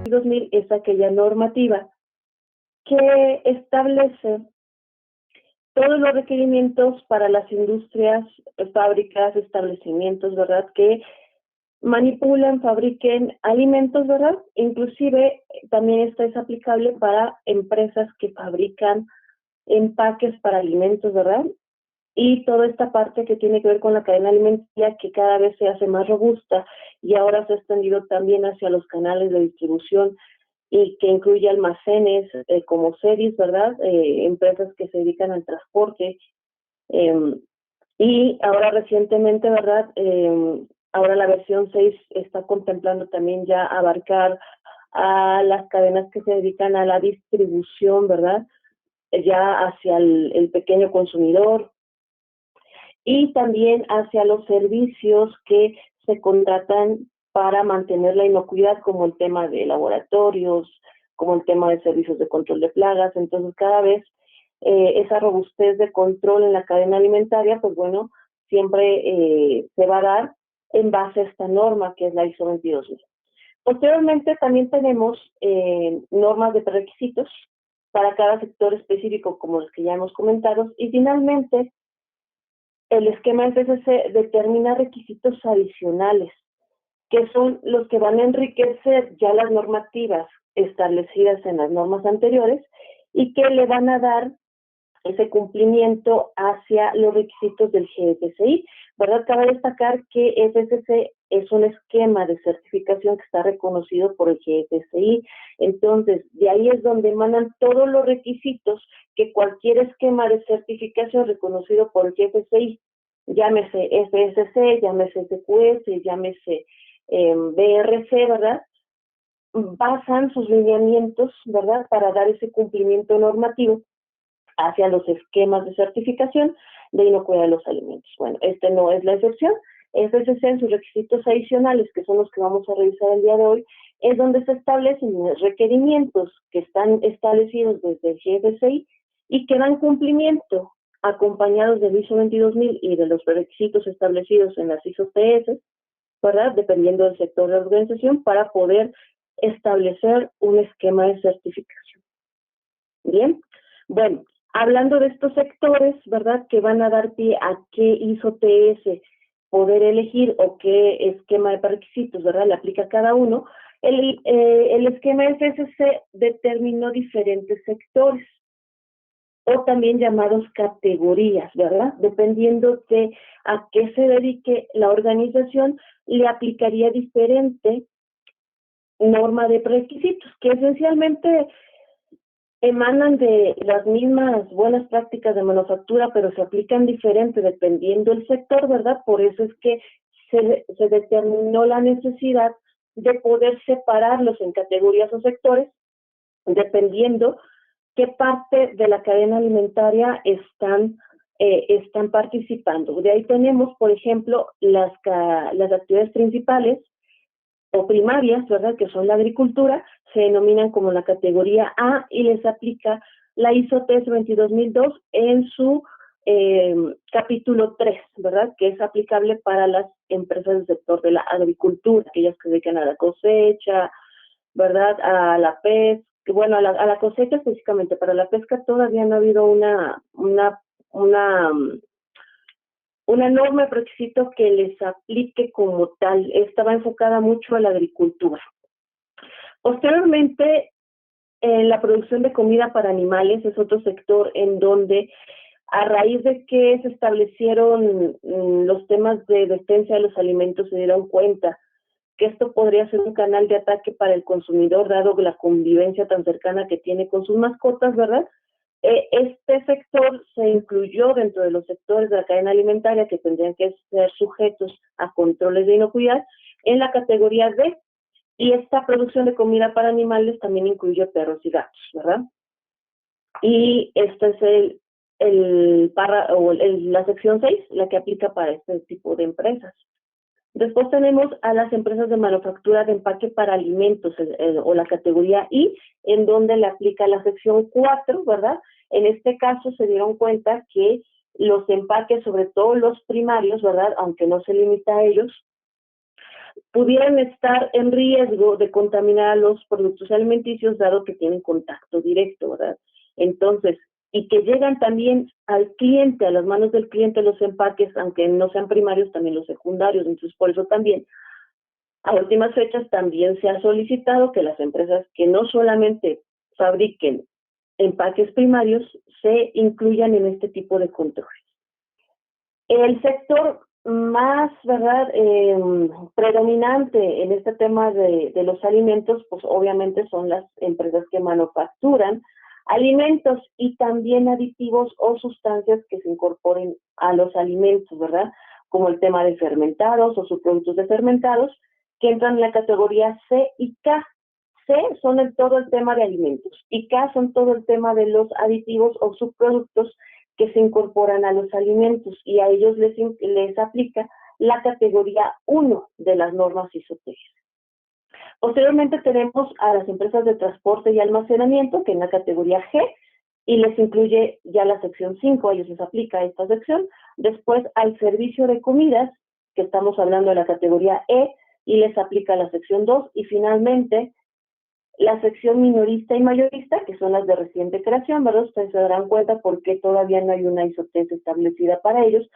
2000 es aquella normativa que establece todos los requerimientos para las industrias, fábricas, establecimientos, ¿verdad?, que manipulan, fabriquen alimentos, ¿verdad? Inclusive también esto es aplicable para empresas que fabrican empaques para alimentos, ¿verdad? Y toda esta parte que tiene que ver con la cadena alimentaria, que cada vez se hace más robusta y ahora se ha extendido también hacia los canales de distribución y que incluye almacenes como series, ¿verdad? Empresas que se dedican al transporte. Y ahora recientemente, ¿verdad? Ahora la versión 6 está contemplando también ya abarcar a las cadenas que se dedican a la distribución, ¿verdad? Ya hacia el pequeño consumidor y también hacia los servicios que se contratan para mantener la inocuidad, como el tema de laboratorios, como el tema de servicios de control de plagas. Entonces, cada vez esa robustez de control en la cadena alimentaria, pues bueno, siempre se va a dar en base a esta norma que es la ISO 22000. Posteriormente también tenemos normas de prerequisitos para cada sector específico, como los que ya hemos comentado, y finalmente el esquema FSC determina requisitos adicionales, que son los que van a enriquecer ya las normativas establecidas en las normas anteriores y que le van a dar ese cumplimiento hacia los requisitos del GFCI, ¿verdad? Cabe destacar que FSC es un esquema de certificación que está reconocido por el GFCI, entonces de ahí es donde emanan todos los requisitos que cualquier esquema de certificación reconocido por el GFCI, llámese FSC, llámese SQS, llámese BRC, ¿verdad? Basan sus lineamientos, ¿verdad?, para dar ese cumplimiento normativo hacia los esquemas de certificación de inocuidad de los alimentos. Bueno, este no es la excepción. FSC en sus requisitos adicionales, que son los que vamos a revisar el día de hoy, es donde se establecen los requerimientos que están establecidos desde el GFCI y que dan cumplimiento acompañados del ISO 22000 y de los requisitos establecidos en las ISO TS, ¿verdad?, dependiendo del sector de la organización, para poder establecer un esquema de certificación. Bien, bueno, hablando de estos sectores, ¿verdad?, que van a dar pie a qué ISO TS poder elegir o qué esquema de requisitos, ¿verdad?, le aplica a cada uno. El esquema FSC determinó diferentes sectores, o también llamados categorías, ¿verdad? Dependiendo de a qué se dedique la organización, le aplicaría diferente norma de requisitos, que esencialmente emanan de las mismas buenas prácticas de manufactura, pero se aplican diferente dependiendo del sector, ¿verdad? Por eso es que se determinó la necesidad de poder separarlos en categorías o sectores, dependiendo qué parte de la cadena alimentaria están participando. De ahí tenemos, por ejemplo, las actividades principales o primarias, ¿verdad?, que son la agricultura, se denominan como la categoría A y les aplica la ISO TS 22002 en su capítulo 3, ¿verdad?, que es aplicable para las empresas del sector de la agricultura, aquellas que se dedican a la cosecha, ¿verdad?, a la pesca. Bueno, a la cosecha específicamente. Para la pesca todavía no ha habido una norma de requisito que les aplique como tal. Estaba enfocada mucho a la agricultura. Posteriormente, la producción de comida para animales es otro sector en donde, a raíz de que se establecieron los temas de defensa de los alimentos, se dieron cuenta que esto podría ser un canal de ataque para el consumidor, dado la convivencia tan cercana que tiene con sus mascotas, ¿verdad? Este sector se incluyó dentro de los sectores de la cadena alimentaria que tendrían que ser sujetos a controles de inocuidad en la categoría D, y esta producción de comida para animales también incluye perros y gatos, ¿verdad? Y esta es la sección 6, la que aplica para este tipo de empresas. Después tenemos a las empresas de manufactura de empaque para alimentos, o la categoría I, en donde le aplica la sección 4, ¿verdad? En este caso se dieron cuenta que los empaques, sobre todo los primarios, ¿verdad?, aunque no se limita a ellos, pudieran estar en riesgo de contaminar a los productos alimenticios dado que tienen contacto directo, ¿verdad? Entonces, y que llegan también al cliente, a las manos del cliente los empaques, aunque no sean primarios, también los secundarios. Entonces, por eso también, a últimas fechas, también se ha solicitado que las empresas que no solamente fabriquen empaques primarios se incluyan en este tipo de controles. El sector más, ¿verdad?, predominante en este tema de los alimentos, pues obviamente son las empresas que manufacturan alimentos y también aditivos o sustancias que se incorporen a los alimentos, ¿verdad? Como el tema de fermentados o subproductos de fermentados, que entran en la categoría C y K. C son todo el tema de alimentos y K son todo el tema de los aditivos o subproductos que se incorporan a los alimentos y a ellos les aplica la categoría 1 de las normas ISO 3. Posteriormente tenemos a las empresas de transporte y almacenamiento, que en la categoría G, y les incluye ya la sección 5, a ellos les aplica esta sección. Después al servicio de comidas, que estamos hablando de la categoría E, y les aplica la sección 2, y finalmente la sección minorista y mayorista, que son las de reciente creación, ¿verdad? Ustedes se darán cuenta porque todavía no hay una ISO-TES establecida para ellos.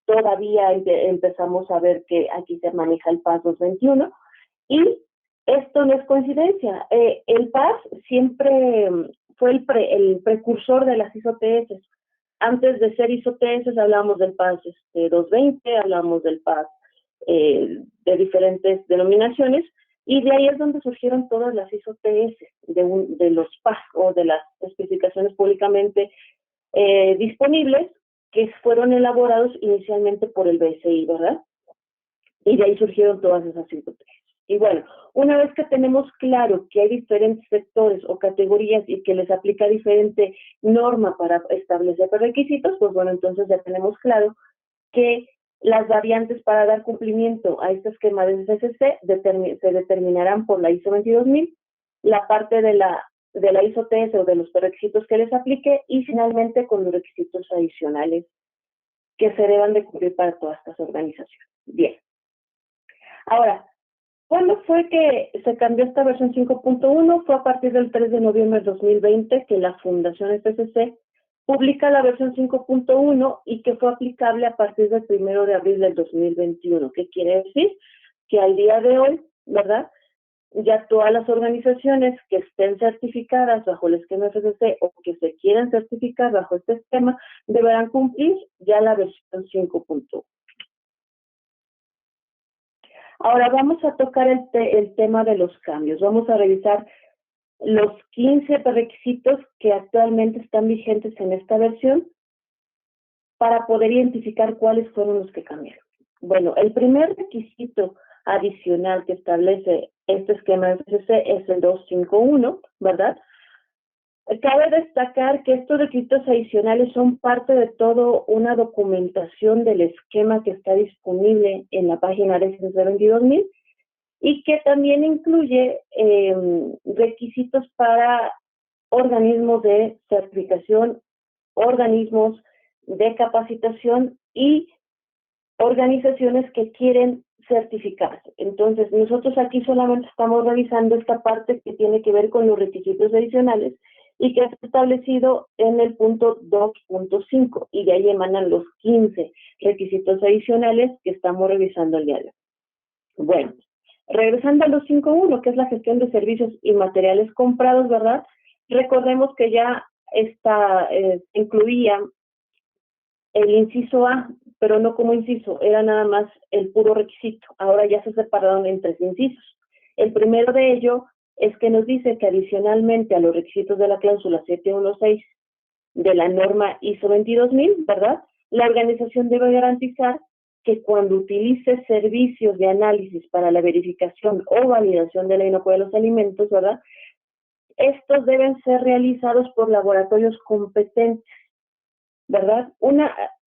Todavía empezamos a ver que aquí se maneja el PAS 221. Y esto no es coincidencia. El PAS siempre fue el precursor de las ISO-TS. Antes de ser ISO-TS hablábamos del PAS 220, hablábamos del PAS de diferentes denominaciones, y de ahí es donde surgieron todas las ISO-TS de los PAS o de las especificaciones públicamente disponibles que fueron elaborados inicialmente por el BSI, ¿verdad? Y de ahí surgieron todas esas ISO-TS. Y bueno, una vez que tenemos claro que hay diferentes sectores o categorías y que les aplica diferente norma para establecer requisitos, pues bueno, entonces ya tenemos claro que las variantes para dar cumplimiento a este esquema de CCC se determinarán por la ISO 22000, la parte de la ISO-TS o de los requisitos que les aplique, y finalmente con los requisitos adicionales que se deban de cumplir para todas estas organizaciones. Bien. Ahora, ¿cuándo fue que se cambió esta versión 5.1? Fue a partir del 3 de noviembre de 2020 que la Fundación FCC publica la versión 5.1 y que fue aplicable a partir del 1 de abril del 2021. ¿Qué quiere decir? Que al día de hoy, ¿verdad?, ya todas las organizaciones que estén certificadas bajo el esquema FCC o que se quieran certificar bajo este esquema deberán cumplir ya la versión 5.1. Ahora vamos a tocar el tema de los cambios. Vamos a revisar los 15 requisitos que actualmente están vigentes en esta versión para poder identificar cuáles fueron los que cambiaron. Bueno, el primer requisito adicional que establece este esquema de FCC es el 251, ¿verdad? Cabe destacar que estos requisitos adicionales son parte de toda una documentación del esquema que está disponible en la página de FCC 22000 y que también incluye requisitos para organismos de certificación, organismos de capacitación y organizaciones que quieren certificarse. Entonces, nosotros aquí solamente estamos revisando esta parte que tiene que ver con los requisitos adicionales y que está establecido en el punto 2.5, y de ahí emanan los 15 requisitos adicionales que estamos revisando el día de hoy. Bueno, regresando a los 5.1, que es la gestión de servicios y materiales comprados, ¿verdad? Recordemos que ya incluía el inciso A, pero no como inciso, era nada más el puro requisito. Ahora ya se separaron en 3 incisos. El primero de ello es que nos dice que adicionalmente a los requisitos de la cláusula 716 de la norma ISO 22000, ¿verdad?, la organización debe garantizar que cuando utilice servicios de análisis para la verificación o validación de la inocuidad de los alimentos, ¿verdad?, estos deben ser realizados por laboratorios competentes, ¿verdad?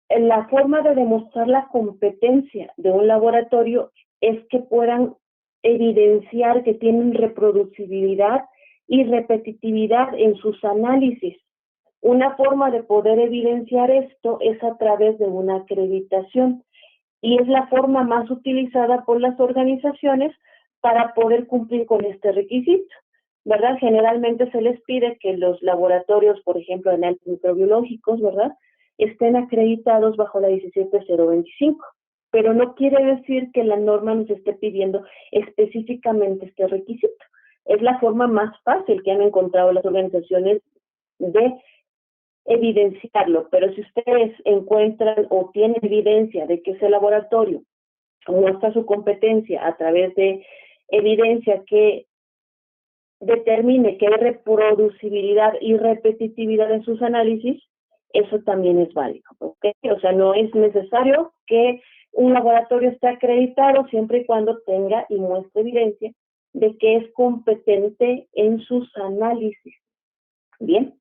La forma de demostrar la competencia de un laboratorio es que puedan evidenciar que tienen reproducibilidad y repetitividad en sus análisis. Una forma de poder evidenciar esto es a través de una acreditación. y es la forma más utilizada por las organizaciones para poder cumplir con este requisito, ¿verdad? Generalmente se les pide que los laboratorios, por ejemplo, en microbiológicos, ¿verdad?, estén acreditados bajo la 17025, pero no quiere decir que la norma nos esté pidiendo específicamente este requisito. Es la forma más fácil que han encontrado las organizaciones de evidenciarlo, pero si ustedes encuentran o tienen evidencia de que ese laboratorio muestra su competencia a través de evidencia que determine que hay reproducibilidad y repetitividad en sus análisis, eso también es válido, ¿ok? O sea, no es necesario que un laboratorio esté acreditado siempre y cuando tenga y muestre evidencia de que es competente en sus análisis. Bien.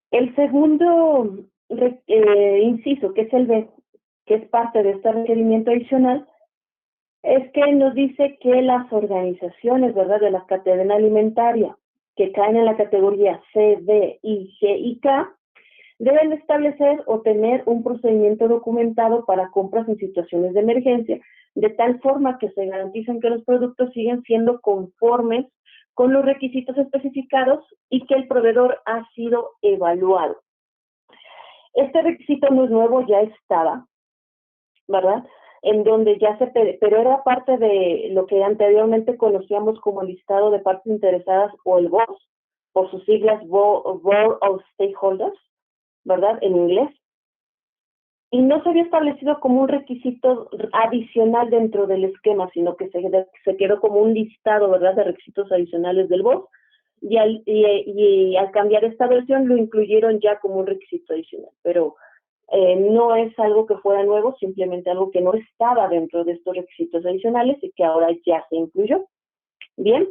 El segundo inciso, que es el B, que es parte de este requerimiento adicional, es que nos dice que las organizaciones, ¿verdad?, de la cadena alimentaria que caen en la categoría C, D, I, G y K, deben establecer o tener un procedimiento documentado para compras en situaciones de emergencia, de tal forma que se garantizan que los productos siguen siendo conformes con los requisitos especificados y que el proveedor ha sido evaluado. Este requisito no es nuevo, ya estaba, ¿verdad?, en donde ya se, pero era parte de lo que anteriormente conocíamos como listado de partes interesadas o el BOS, por sus siglas Board of Stakeholders, ¿verdad?, en inglés. Y no se había establecido como un requisito adicional dentro del esquema, sino que se quedó como un listado, ¿verdad?, de requisitos adicionales del BOS, y al cambiar esta versión lo incluyeron ya como un requisito adicional, pero no es algo que fuera nuevo, simplemente algo que no estaba dentro de estos requisitos adicionales y que ahora ya se incluyó. Bien.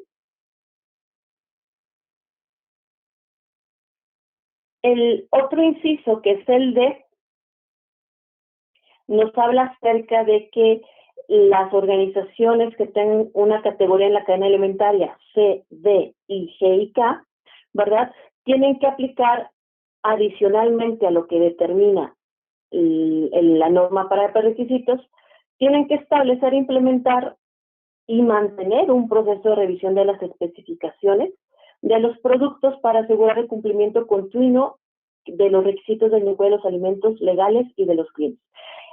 El otro inciso, que es el D, nos habla acerca de que las organizaciones que tengan una categoría en la cadena alimentaria C, D, I, G y K, ¿verdad?, tienen que aplicar adicionalmente a lo que determina la norma para requisitos, tienen que establecer, implementar y mantener un proceso de revisión de las especificaciones de los productos para asegurar el cumplimiento continuo de los requisitos del nivel de los alimentos legales y de los clientes.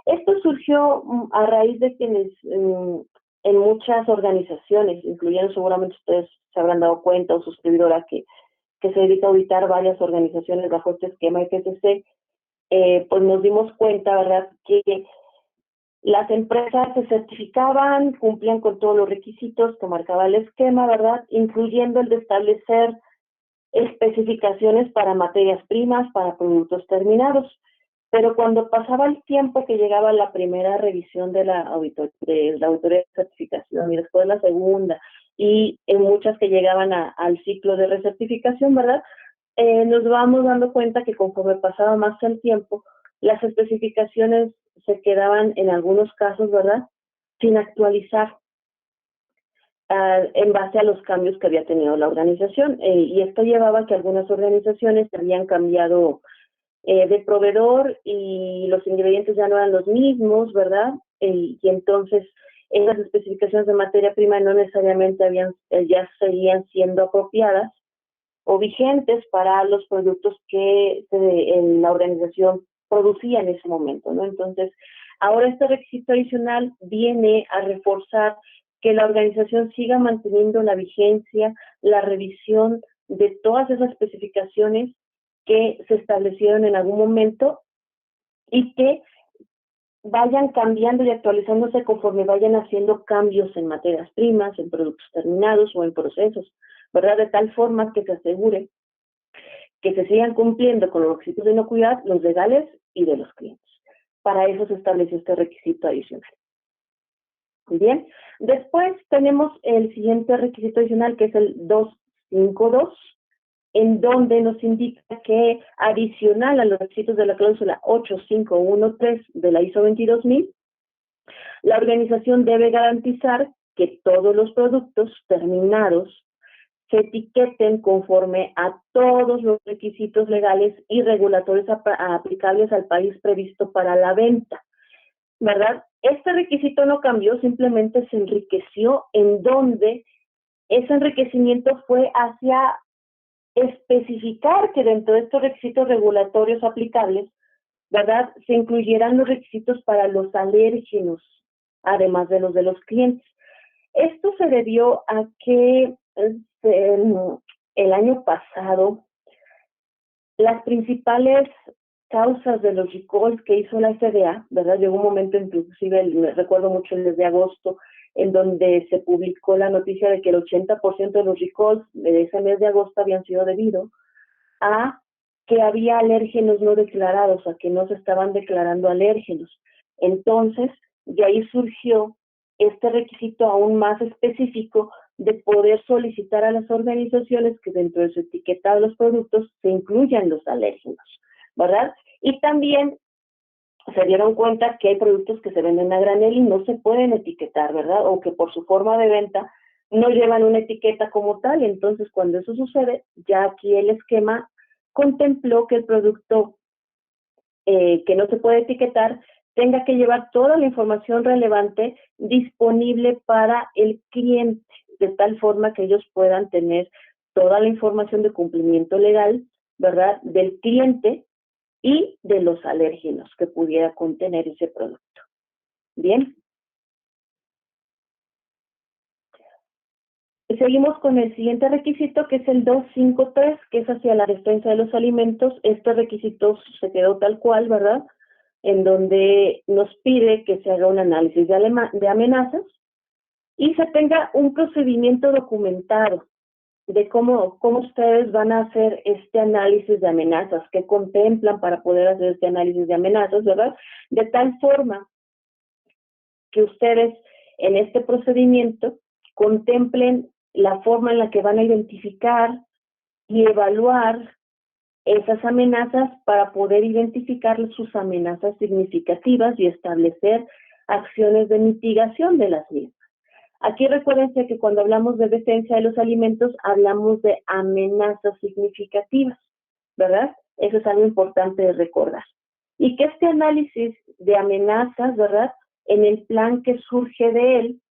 Esto surgió a raíz de quienes en muchas organizaciones, incluyendo seguramente ustedes se habrán dado cuenta o suscriptora que se dedica a auditar varias organizaciones bajo este esquema FCC, pues nos dimos cuenta, ¿verdad?, que las empresas se certificaban, cumplían con todos los requisitos que marcaba el esquema, ¿verdad?, incluyendo el de establecer especificaciones para materias primas, para productos terminados. Pero cuando pasaba el tiempo que llegaba la primera revisión de la auditoría de certificación y después la segunda, y en muchas que llegaban al ciclo de recertificación, ¿verdad?, nos vamos dando cuenta que conforme pasaba más el tiempo, las especificaciones se quedaban en algunos casos, ¿verdad?, sin actualizar en base a los cambios que había tenido la organización. Y esto llevaba a que algunas organizaciones habían cambiado de proveedor y los ingredientes ya no eran los mismos, ¿verdad? Y entonces esas especificaciones de materia prima no necesariamente ya seguían siendo apropiadas o vigentes para los productos que la organización producía en ese momento, ¿no? Entonces, ahora este requisito adicional viene a reforzar que la organización siga manteniendo la vigencia, la revisión de todas esas especificaciones que se establecieron en algún momento y que vayan cambiando y actualizándose conforme vayan haciendo cambios en materias primas, en productos terminados o en procesos, ¿verdad? De tal forma que se asegure que se sigan cumpliendo con los requisitos de inocuidad, los legales y de los clientes. Para eso se estableció este requisito adicional. Muy bien. Después tenemos el siguiente requisito adicional, que es el 252, en donde nos indica que adicional a los requisitos de la cláusula 8513 de la ISO 22000, la organización debe garantizar que todos los productos terminados se etiqueten conforme a todos los requisitos legales y regulatorios aplicables al país previsto para la venta, ¿verdad? Este requisito no cambió, simplemente se enriqueció, en donde ese enriquecimiento fue hacia especificar que dentro de estos requisitos regulatorios aplicables, ¿verdad?, se incluyeran los requisitos para los alérgenos, además de los clientes. Esto se debió a que el año pasado las principales causas de los recalls que hizo la FDA, ¿verdad? Llegó un momento, inclusive, recuerdo mucho el mes de agosto, en donde se publicó la noticia de que el 80% de los recalls de ese mes de agosto habían sido debido a que había alérgenos no declarados, a que no se estaban declarando alérgenos. Entonces, de ahí surgió este requisito aún más específico de poder solicitar a las organizaciones que dentro de su etiquetado de los productos se incluyan los alérgenos, ¿verdad? Y también se dieron cuenta que hay productos que se venden a granel y no se pueden etiquetar, ¿verdad? O que por su forma de venta no llevan una etiqueta como tal. Entonces, cuando eso sucede, ya aquí el esquema contempló que el producto que no se puede etiquetar tenga que llevar toda la información relevante disponible para el cliente, de tal forma que ellos puedan tener toda la información de cumplimiento legal, ¿verdad?, del cliente y de los alérgenos que pudiera contener ese producto. Bien. Seguimos con el siguiente requisito, que es el 253, que es hacia la defensa de los alimentos. Este requisito se quedó tal cual, ¿verdad?, en donde nos pide que se haga un análisis de amenazas y se tenga un procedimiento documentado de cómo ustedes van a hacer este análisis de amenazas, qué contemplan para poder hacer este análisis de amenazas, ¿verdad? De tal forma que ustedes en este procedimiento contemplen la forma en la que van a identificar y evaluar esas amenazas para poder identificar sus amenazas significativas y establecer acciones de mitigación de las mismas. Aquí recuérdense que cuando hablamos de defensa de los alimentos, hablamos de amenazas significativas, ¿verdad? Eso es algo importante de recordar. Y que este análisis de amenazas, ¿verdad?, en el plan que surge de él,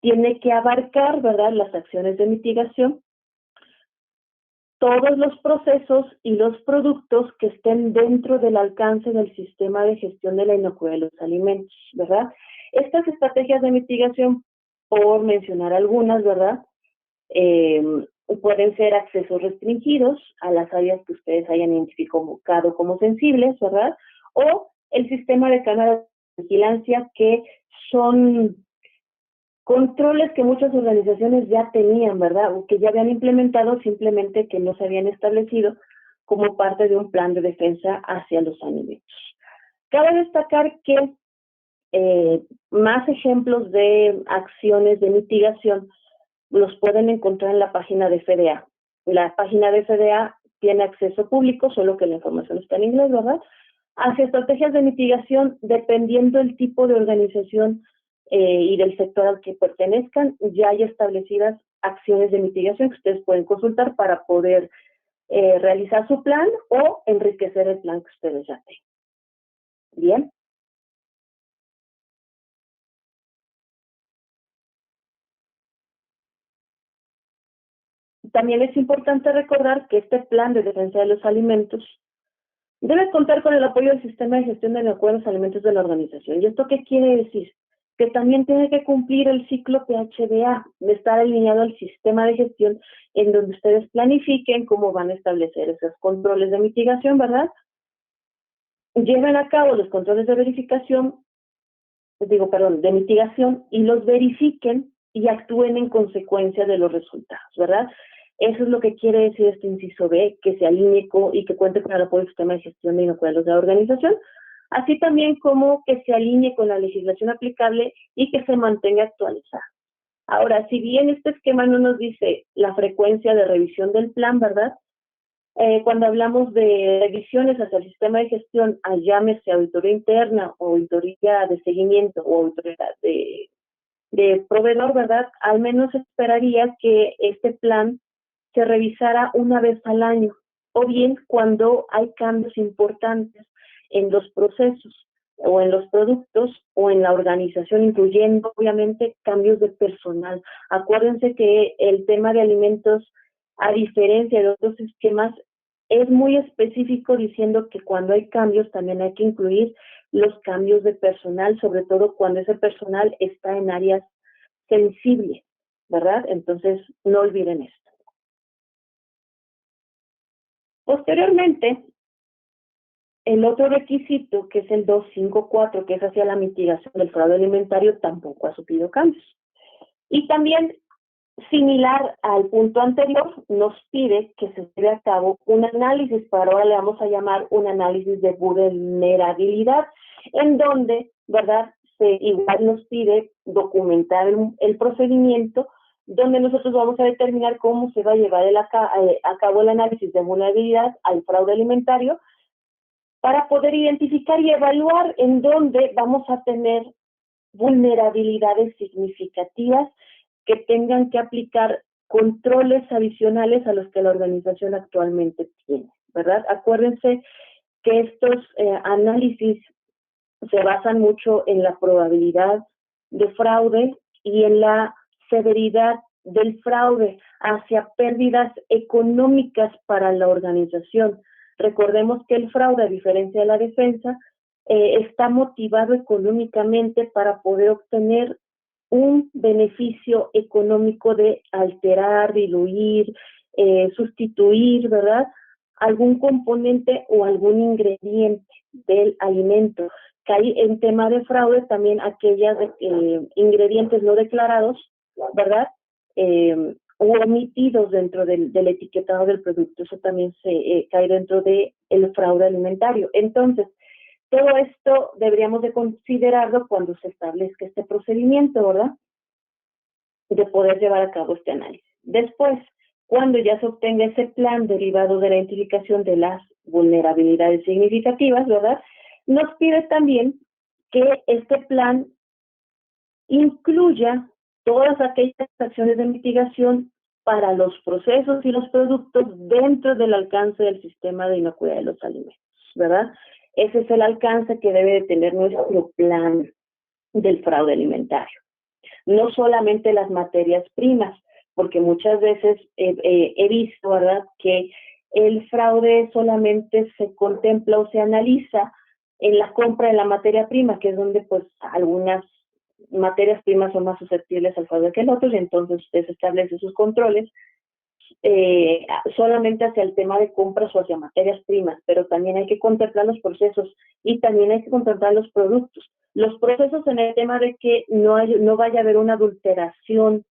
tiene que abarcar, ¿verdad?, las acciones de mitigación, todos los procesos y los productos que estén dentro del alcance del sistema de gestión de la inocuidad de los alimentos, ¿verdad? Estas estrategias de mitigación, por mencionar algunas, ¿verdad?, pueden ser accesos restringidos a las áreas que ustedes hayan identificado como sensibles, ¿verdad? O el sistema de cámaras de vigilancia, que son controles que muchas organizaciones ya tenían, ¿verdad?, o que ya habían implementado, simplemente que no se habían establecido como parte de un plan de defensa hacia los alimentos. Cabe destacar que más ejemplos de acciones de mitigación los pueden encontrar en la página de FDA. La página de FDA tiene acceso público, solo que la información está en inglés, ¿verdad? Hacia estrategias de mitigación, dependiendo del tipo de organización y del sector al que pertenezcan, ya hay establecidas acciones de mitigación que ustedes pueden consultar para poder realizar su plan o enriquecer el plan que ustedes ya tengan. Bien. También es importante recordar que este plan de defensa de los alimentos debe contar con el apoyo del sistema de gestión de los alimentos de la organización. ¿Y esto qué quiere decir? Que también tiene que cumplir el ciclo PHBA, de estar alineado al sistema de gestión en donde ustedes planifiquen cómo van a establecer esos controles de mitigación, ¿verdad? Lleven a cabo los controles de de mitigación, y los verifiquen y actúen en consecuencia de los resultados, ¿verdad? Eso es lo que quiere decir este inciso B, que se alinee y que cuente con el apoyo del sistema de gestión de inocuidad de la organización, así también como que se alinee con la legislación aplicable y que se mantenga actualizada. Ahora, si bien este esquema no nos dice la frecuencia de revisión del plan, ¿verdad? Cuando hablamos de revisiones hacia el sistema de gestión, llámese auditoría interna o auditoría de seguimiento o auditoría de proveedor, ¿verdad?, al menos esperaría que este plan se revisara una vez al año, o bien cuando hay cambios importantes en los procesos o en los productos o en la organización, incluyendo obviamente cambios de personal. Acuérdense que el tema de alimentos, a diferencia de otros esquemas, es muy específico diciendo que cuando hay cambios también hay que incluir los cambios de personal, sobre todo cuando ese personal está en áreas sensibles, ¿verdad? Entonces, no olviden esto. Posteriormente, el otro requisito, que es el 254, que es hacia la mitigación del fraude alimentario, tampoco ha sufrido cambios. Y también, similar al punto anterior, nos pide que se lleve a cabo un análisis, para ahora le vamos a llamar un análisis de vulnerabilidad, en donde, ¿verdad?, igual nos pide documentar el procedimiento, donde nosotros vamos a determinar cómo se va a llevar a cabo el análisis de vulnerabilidad al fraude alimentario, para poder identificar y evaluar en dónde vamos a tener vulnerabilidades significativas que tengan que aplicar controles adicionales a los que la organización actualmente tiene, ¿verdad? Acuérdense que estos análisis se basan mucho en la probabilidad de fraude y en la severidad del fraude hacia pérdidas económicas para la organización. Recordemos que el fraude, a diferencia de la defensa, está motivado económicamente para poder obtener un beneficio económico de alterar, diluir, sustituir, ¿verdad?, algún componente o algún ingrediente del alimento. Cae en tema de fraude también aquellos ingredientes no declarados, ¿verdad?, o omitidos dentro del etiquetado del producto. Eso también se cae dentro del fraude alimentario. Entonces, todo esto deberíamos de considerarlo cuando se establezca este procedimiento, ¿verdad?, de poder llevar a cabo este análisis. Después, cuando ya se obtenga ese plan derivado de la identificación de las vulnerabilidades significativas, ¿verdad?, nos pide también que este plan incluya todas aquellas acciones de mitigación para los procesos y los productos dentro del alcance del sistema de inocuidad de los alimentos, ¿verdad? Ese es el alcance que debe de tener nuestro plan del fraude alimentario. No solamente las materias primas, porque muchas veces he visto, ¿verdad?, que el fraude solamente se contempla o se analiza en la compra de la materia prima, que es donde pues algunas materias primas son más susceptibles al fraude que el otro, y entonces usted establece sus controles solamente hacia el tema de compras o hacia materias primas, pero también hay que contemplar los procesos y también hay que contemplar los productos. Los procesos en el tema de que no vaya a haber una adulteración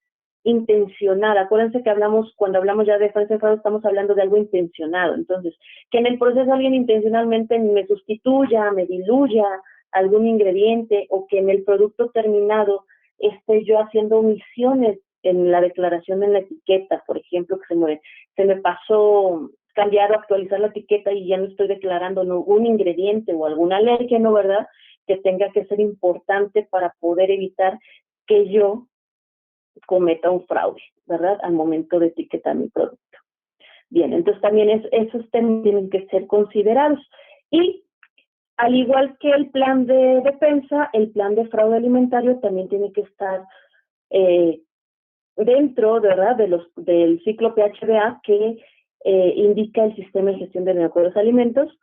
intencionada. Acuérdense que cuando hablamos ya de defensa de fraude, estamos hablando de algo intencionado. Entonces, que en el proceso alguien intencionalmente me sustituya, me diluya algún ingrediente, o que en el producto terminado esté yo haciendo omisiones en la declaración en la etiqueta, por ejemplo, que se me pasó cambiar o actualizar la etiqueta y ya no estoy declarando un ingrediente o algún alérgeno, ¿verdad?, que tenga que ser importante para poder evitar que yo cometa un fraude, ¿verdad?, al momento de etiquetar mi producto. Bien, entonces también esos temas tienen que ser considerados. Y al igual que el plan de defensa, el plan de fraude alimentario también tiene que estar dentro, ¿verdad?, del ciclo PHBA que indica el sistema de gestión de los alimentos,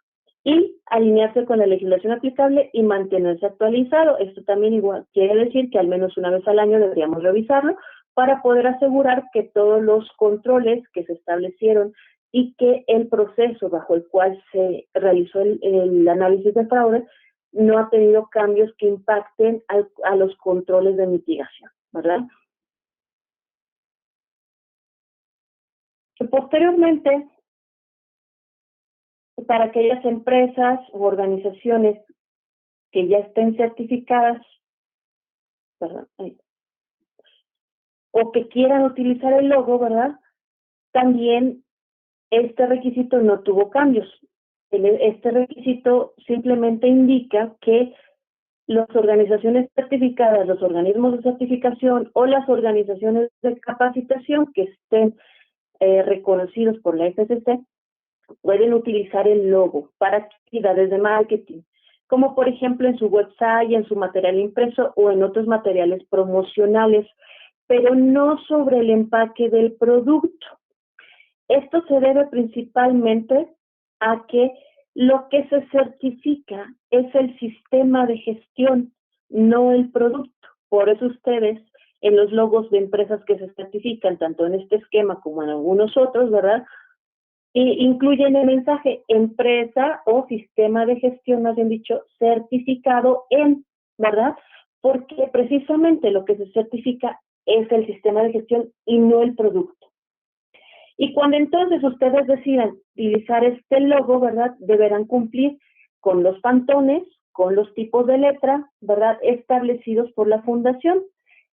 y alinearse con la legislación aplicable y mantenerse actualizado. Esto también igual quiere decir que al menos una vez al año deberíamos revisarlo para poder asegurar que todos los controles que se establecieron y que el proceso bajo el cual se realizó el análisis de fraude no ha tenido cambios que impacten a los controles de mitigación, ¿verdad? Posteriormente, para aquellas empresas u organizaciones que ya estén certificadas, ¿verdad?, o que quieran utilizar el logo, ¿verdad?, también este requisito no tuvo cambios. Este requisito simplemente indica que las organizaciones certificadas, los organismos de certificación o las organizaciones de capacitación que estén reconocidos por la FCC, pueden utilizar el logo para actividades de marketing, como por ejemplo en su website, en su material impreso o en otros materiales promocionales, pero no sobre el empaque del producto. Esto se debe principalmente a que lo que se certifica es el sistema de gestión, no el producto. Por eso ustedes en los logos de empresas que se certifican, tanto en este esquema como en algunos otros, ¿verdad? Incluyen el mensaje empresa o sistema de gestión, más bien dicho, certificado en, ¿verdad? Porque precisamente lo que se certifica es el sistema de gestión y no el producto. Y cuando entonces ustedes decidan utilizar este logo, ¿verdad? Deberán cumplir con los pantones, con los tipos de letra, ¿verdad? Establecidos por la fundación.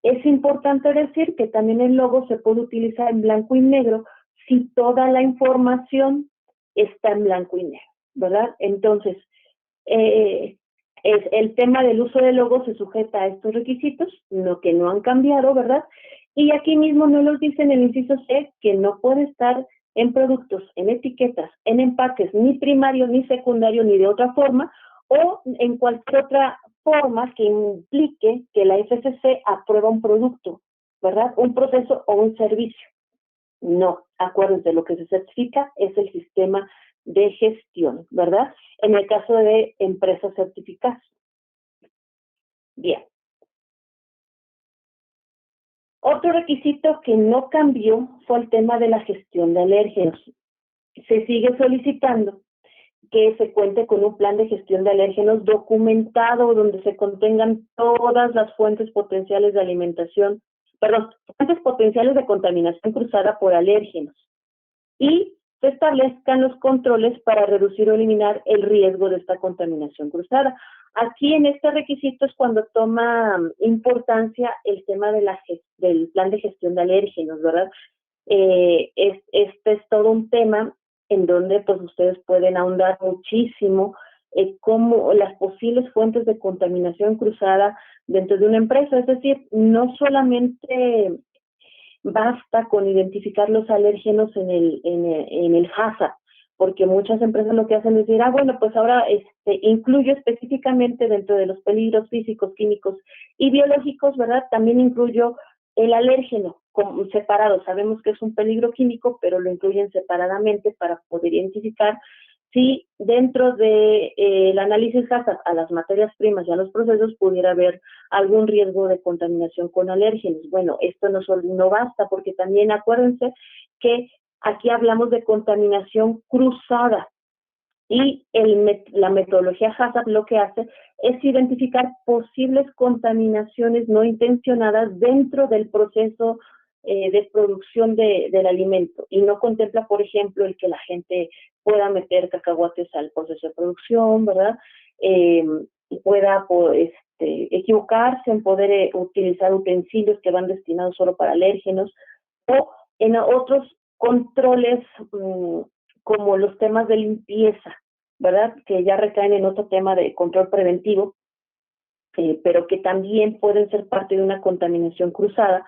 Es importante decir que también el logo se puede utilizar en blanco y negro si toda la información está en blanco y negro, ¿verdad? Entonces, el tema del uso del logo se sujeta a estos requisitos, lo que no han cambiado, ¿verdad? Y aquí mismo nos los dice en el inciso C que no puede estar en productos, en etiquetas, en empaques, ni primario, ni secundario, ni de otra forma, o en cualquier otra forma que implique que la FCC aprueba un producto, ¿verdad? Un proceso o un servicio. No, acuérdense, lo que se certifica es el sistema de gestión, ¿verdad? En el caso de empresas certificadas. Bien. Otro requisito que no cambió fue el tema de la gestión de alérgenos. Se sigue solicitando que se cuente con un plan de gestión de alérgenos documentado donde se contengan todas las fuentes potenciales de alimentación, fuentes potenciales de contaminación cruzada por alérgenos y se establezcan los controles para reducir o eliminar el riesgo de esta contaminación cruzada. Aquí en este requisito es cuando toma importancia el tema de del plan de gestión de alérgenos, ¿verdad? Este es todo un tema en donde pues ustedes pueden ahondar muchísimo cómo las posibles fuentes de contaminación cruzada dentro de una empresa, es decir, no solamente basta con identificar los alérgenos en el HACCP, porque muchas empresas lo que hacen es decir, bueno, pues ahora incluyo específicamente dentro de los peligros físicos, químicos y biológicos, ¿verdad? También incluyo el alérgeno como separado. Sabemos que es un peligro químico, pero lo incluyen separadamente para poder identificar si dentro del análisis HACCP a las materias primas y a los procesos pudiera haber algún riesgo de contaminación con alérgenos. Bueno, esto no basta, porque también acuérdense que aquí hablamos de contaminación cruzada y la metodología HACCP lo que hace es identificar posibles contaminaciones no intencionadas dentro del proceso de producción del alimento y no contempla, por ejemplo, el que la gente pueda meter cacahuates al proceso de producción, ¿verdad? Y pueda equivocarse en poder utilizar utensilios que van destinados solo para alérgenos o en otros controles como los temas de limpieza, ¿verdad? Que ya recaen en otro tema de control preventivo, pero que también pueden ser parte de una contaminación cruzada.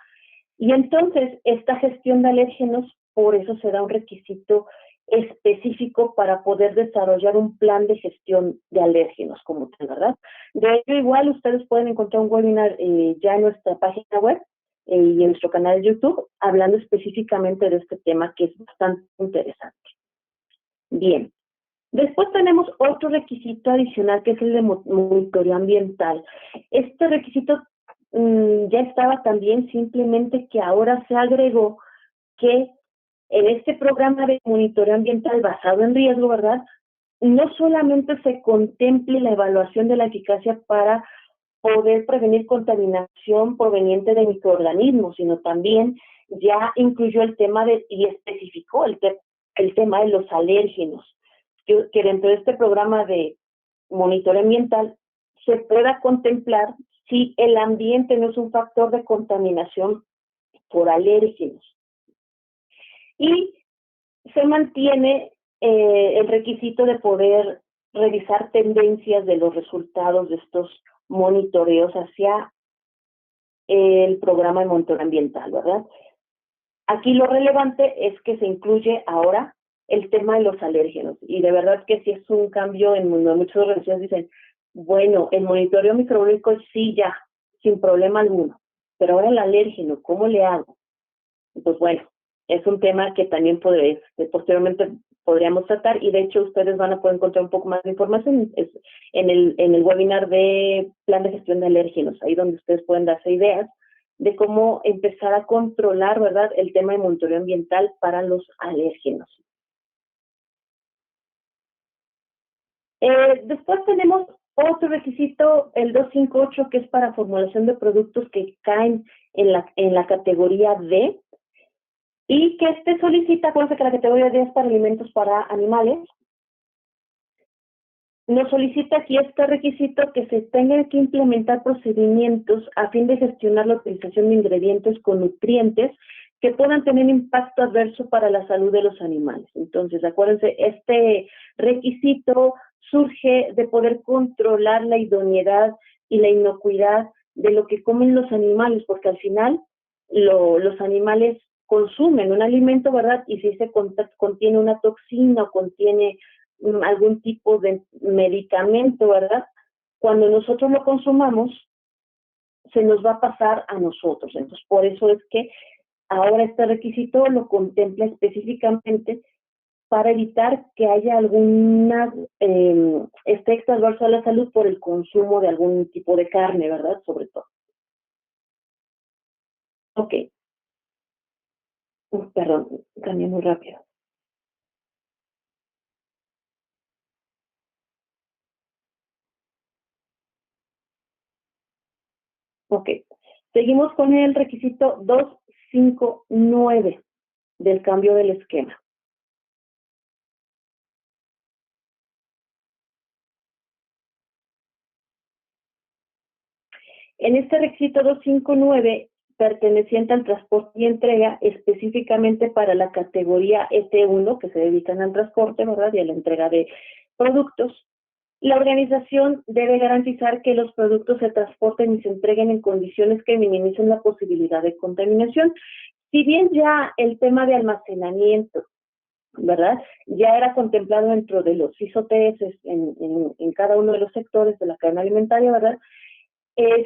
Y entonces, esta gestión de alérgenos, por eso se da un requisito específico para poder desarrollar un plan de gestión de alérgenos como tal, ¿verdad? De ello, igual, ustedes pueden encontrar un webinar ya en nuestra página web y en nuestro canal de YouTube, hablando específicamente de este tema que es bastante interesante. Bien. Después tenemos otro requisito adicional que es el de monitoreo ambiental. Este requisito ya estaba también, simplemente que ahora se agregó que en este programa de monitoreo ambiental basado en riesgo, ¿verdad? No solamente se contemple la evaluación de la eficacia para poder prevenir contaminación proveniente de microorganismos, sino también ya incluyó el tema y especificó el tema de los alérgenos, que dentro de este programa de monitoreo ambiental se pueda contemplar si el ambiente no es un factor de contaminación por alérgenos. Y se mantiene el requisito de poder revisar tendencias de los resultados de estos monitoreos hacia el programa de monitoreo ambiental, ¿verdad? Aquí lo relevante es que se incluye ahora el tema de los alérgenos, y de verdad que sí es un cambio en muchas organizaciones dicen, bueno, el monitoreo microbiológico sí ya, sin problema alguno, pero ahora el alérgeno, ¿cómo le hago? Pues bueno, es un tema que también posteriormente podríamos tratar, y de hecho ustedes van a poder encontrar un poco más de información en el webinar de plan de gestión de alérgenos, ahí donde ustedes pueden darse ideas de cómo empezar a controlar, ¿verdad?, el tema de monitoreo ambiental para los alérgenos. Después tenemos otro requisito, el 258, que es para formulación de productos que caen en la categoría D, y que solicita, acuérdense que la categoría D es para alimentos para animales, nos solicita aquí este requisito que se tengan que implementar procedimientos a fin de gestionar la utilización de ingredientes con nutrientes que puedan tener impacto adverso para la salud de los animales. Entonces, acuérdense, este requisito surge de poder controlar la idoneidad y la inocuidad de lo que comen los animales, porque al final los animales consumen un alimento, ¿verdad? Y si ese contiene una toxina o contiene algún tipo de medicamento, ¿verdad? Cuando nosotros lo consumamos, se nos va a pasar a nosotros. Entonces, por eso es que ahora este requisito lo contempla específicamente para evitar que haya algún efecto adverso a la salud por el consumo de algún tipo de carne, ¿verdad? Sobre todo. Ok. Perdón, cambié muy rápido. Ok. Seguimos con el requisito 259 del cambio del esquema. En este requisito 259, perteneciente al transporte y entrega, específicamente para la categoría ET1, que se dedican al transporte, ¿verdad?, y a la entrega de productos, la organización debe garantizar que los productos se transporten y se entreguen en condiciones que minimicen la posibilidad de contaminación. Si bien ya el tema de almacenamiento, ¿verdad?, ya era contemplado dentro de los ISO-TS en cada uno de los sectores de la cadena alimentaria, ¿verdad?,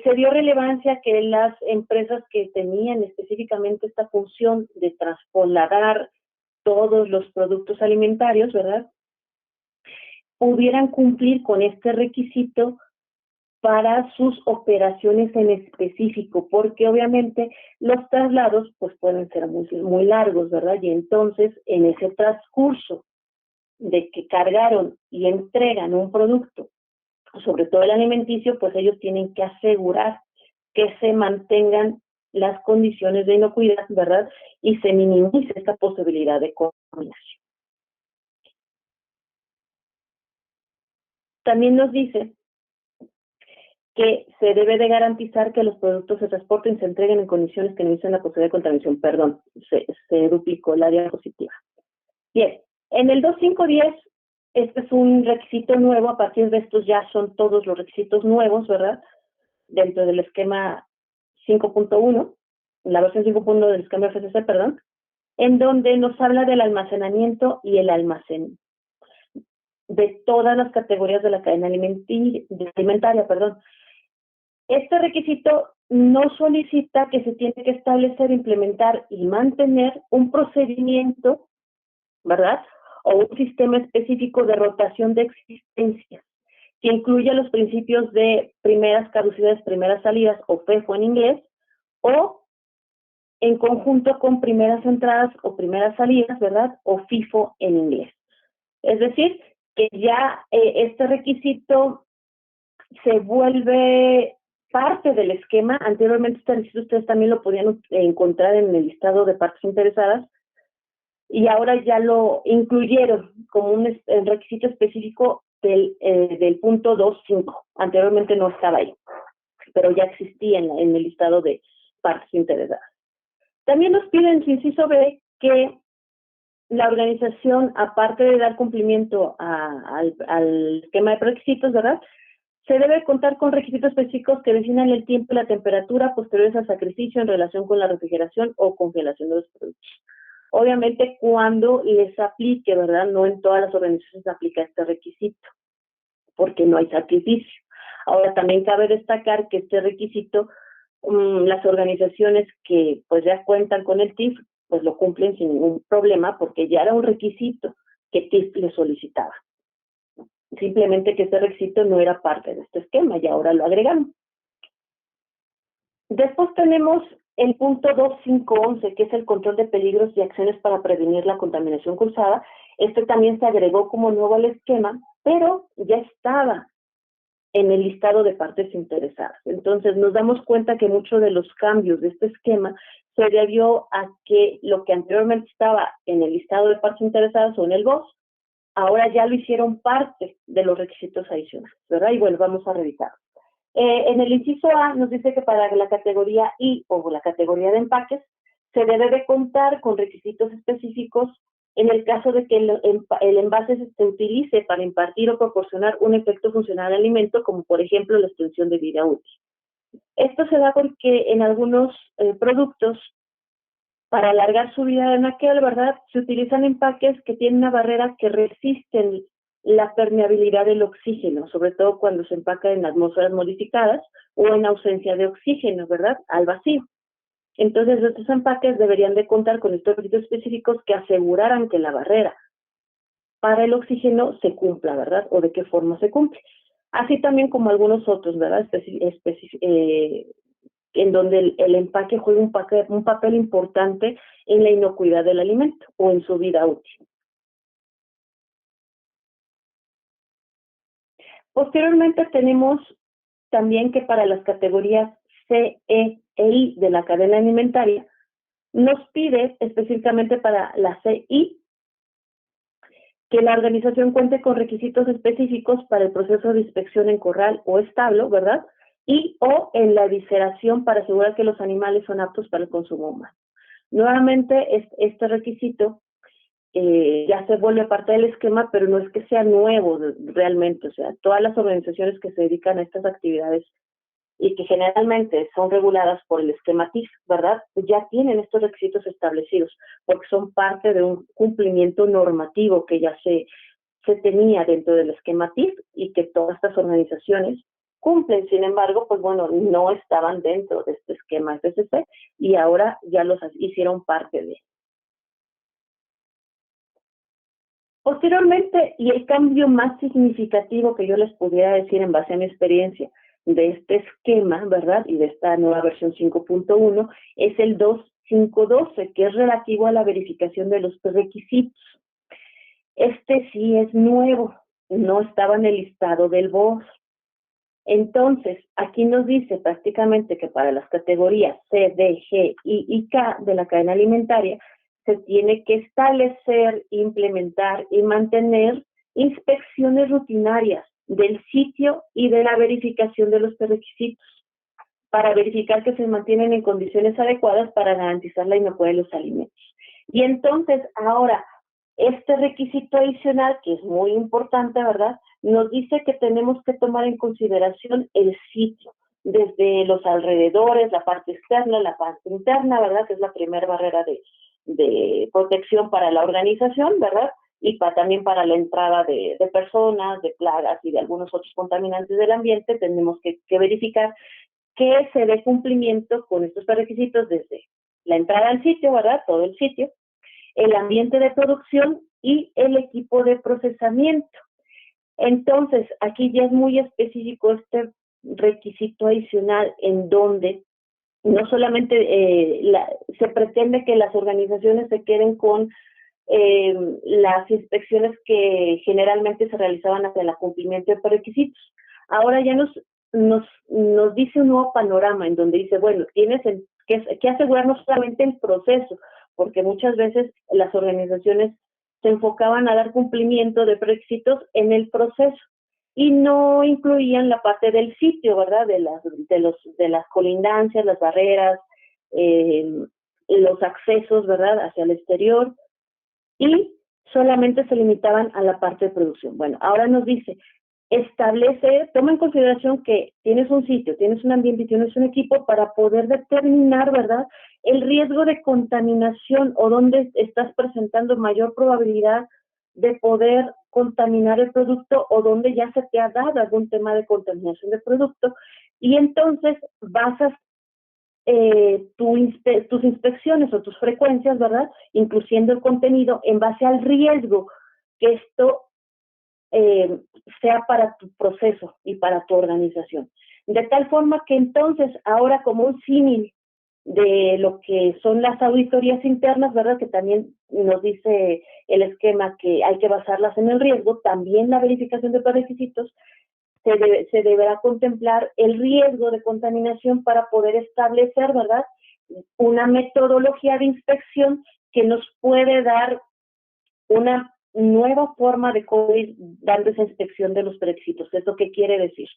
se dio relevancia que las empresas que tenían específicamente esta función de trasladar todos los productos alimentarios, ¿verdad?, pudieran cumplir con este requisito para sus operaciones en específico, porque obviamente los traslados pues pueden ser muy largos, ¿verdad? Y entonces en ese transcurso de que cargaron y entregan un producto, sobre todo el alimenticio, pues ellos tienen que asegurar que se mantengan las condiciones de inocuidad, ¿verdad? Y se minimice esta posibilidad de contaminación. También nos dice que se debe de garantizar que los productos se transporten y se entreguen en condiciones que no minimicen la posibilidad de contaminación. Perdón, se duplicó la diapositiva. Bien, en el 2510, este es un requisito nuevo. A partir de estos ya son todos los requisitos nuevos, ¿verdad?, dentro del esquema 5.1, la versión 5.1 del esquema FCC, perdón, en donde nos habla del almacenamiento y el almacén de todas las categorías de la cadena alimentaria, perdón. Este requisito no solicita que se tiene que establecer, implementar y mantener un procedimiento, ¿verdad?, o un sistema específico de rotación de existencias, que incluya los principios de primeras caducidades, primeras salidas, o FEFO en inglés, o en conjunto con primeras entradas o primeras salidas, ¿verdad?, o FIFO en inglés. Es decir, que ya este requisito se vuelve parte del esquema. Anteriormente este requisito ustedes también lo podían encontrar en el listado de partes interesadas, y ahora ya lo incluyeron como un requisito específico del punto 2.5. Anteriormente no estaba ahí, pero ya existía en el listado de partes interesadas. También nos piden, su inciso B, que la organización, aparte de dar cumplimiento al esquema de requisitos, ¿verdad?, Se debe contar con requisitos específicos que definan el tiempo y la temperatura posteriores al sacrificio en relación con la refrigeración o congelación de los productos. Obviamente cuando les aplique, ¿verdad? No en todas las organizaciones se aplica este requisito, porque no hay sacrificio. Ahora también cabe destacar que este requisito, las organizaciones que pues ya cuentan con el TIF, pues lo cumplen sin ningún problema, porque ya era un requisito que TIF le solicitaba. Simplemente que este requisito no era parte de este esquema y ahora lo agregamos. Después tenemos el punto 2.5.11, que es el control de peligros y acciones para prevenir la contaminación cruzada. Este también se agregó como nuevo al esquema, pero ya estaba en el listado de partes interesadas. Entonces nos damos cuenta que muchos de los cambios de este esquema se debió a que lo que anteriormente estaba en el listado de partes interesadas o en el BOS, ahora ya lo hicieron parte de los requisitos adicionales, ¿verdad? Y bueno, vamos a revisar. En el inciso A nos dice que para la categoría I o la categoría de empaques se debe de contar con requisitos específicos en el caso de que el envase se utilice para impartir o proporcionar un efecto funcional al alimento, como por ejemplo la extensión de vida útil. Esto se da porque en algunos productos, para alargar su vida en aquel, ¿verdad?, se utilizan empaques que tienen una barrera que resisten la permeabilidad del oxígeno, sobre todo cuando se empaca en atmósferas modificadas o en ausencia de oxígeno, ¿verdad?, al vacío. Entonces, estos empaques deberían de contar con estos requisitos específicos que aseguraran que la barrera para el oxígeno se cumpla, ¿verdad?, o de qué forma se cumple. Así también como algunos otros, ¿verdad?, en donde el empaque juega un papel importante en la inocuidad del alimento o en su vida útil. Posteriormente tenemos también que para las categorías C, E e I de la cadena alimentaria, nos pide específicamente para la CI que la organización cuente con requisitos específicos para el proceso de inspección en corral o establo, ¿verdad?, y o en la visceración para asegurar que los animales son aptos para el consumo humano. Nuevamente, este requisito ya se vuelve parte del esquema, pero no es que sea nuevo realmente. O sea, todas las organizaciones que se dedican a estas actividades y que generalmente son reguladas por el esquema TIF, ¿verdad?, ya tienen estos requisitos establecidos, porque son parte de un cumplimiento normativo que ya se tenía dentro del esquema TIF y que todas estas organizaciones cumplen. Sin embargo, pues bueno, no estaban dentro de este esquema FCC y ahora ya los hicieron parte de. Posteriormente, y el cambio más significativo que yo les pudiera decir en base a mi experiencia de este esquema, ¿verdad?, y de esta nueva versión 5.1, es el 2.5.12, que es relativo a la verificación de los requisitos. Este sí es nuevo, no estaba en el listado del BOS. Entonces, aquí nos dice prácticamente que para las categorías C, D, G, I y K de la cadena alimentaria, se tiene que establecer, implementar y mantener inspecciones rutinarias del sitio y de la verificación de los requisitos para verificar que se mantienen en condiciones adecuadas para garantizar la inocuidad de los alimentos. Y entonces, ahora, este requisito adicional, que es muy importante, ¿verdad?, nos dice que tenemos que tomar en consideración el sitio, desde los alrededores, la parte externa, la parte interna, ¿verdad?, que es la primera barrera de protección para la organización, ¿verdad?, y también para la entrada de personas, de plagas y de algunos otros contaminantes del ambiente. Tenemos que verificar que se dé cumplimiento con estos requisitos desde la entrada al sitio, ¿verdad?, todo el sitio, el ambiente de producción y el equipo de procesamiento. Entonces, aquí ya es muy específico este requisito adicional en donde no solamente se pretende que las organizaciones se queden con las inspecciones que generalmente se realizaban hacia el cumplimiento de requisitos. Ahora ya nos dice un nuevo panorama en donde dice, bueno, tienes que asegurar no solamente el proceso, porque muchas veces las organizaciones se enfocaban a dar cumplimiento de requisitos en el proceso y no incluían la parte del sitio, ¿verdad?, de las colindancias, las barreras, los accesos, ¿verdad?, hacia el exterior, y solamente se limitaban a la parte de producción. Bueno, ahora nos dice, toma en consideración que tienes un sitio, tienes un ambiente y tienes un equipo para poder determinar, ¿verdad?, el riesgo de contaminación o dónde estás presentando mayor probabilidad de poder contaminar el producto o dónde ya se te ha dado algún tema de contaminación del producto. Y entonces basas tus inspecciones o tus frecuencias, ¿verdad?, incluyendo el contenido en base al riesgo que esto sea para tu proceso y para tu organización. De tal forma que entonces, ahora como un símil de lo que son las auditorías internas, ¿verdad?, que también nos dice el esquema que hay que basarlas en el riesgo, también la verificación de requisitos se deberá contemplar el riesgo de contaminación para poder establecer, ¿verdad?, una metodología de inspección que nos puede dar una nueva forma de ir dando esa inspección de los requisitos. ¿Esto qué quiere decir?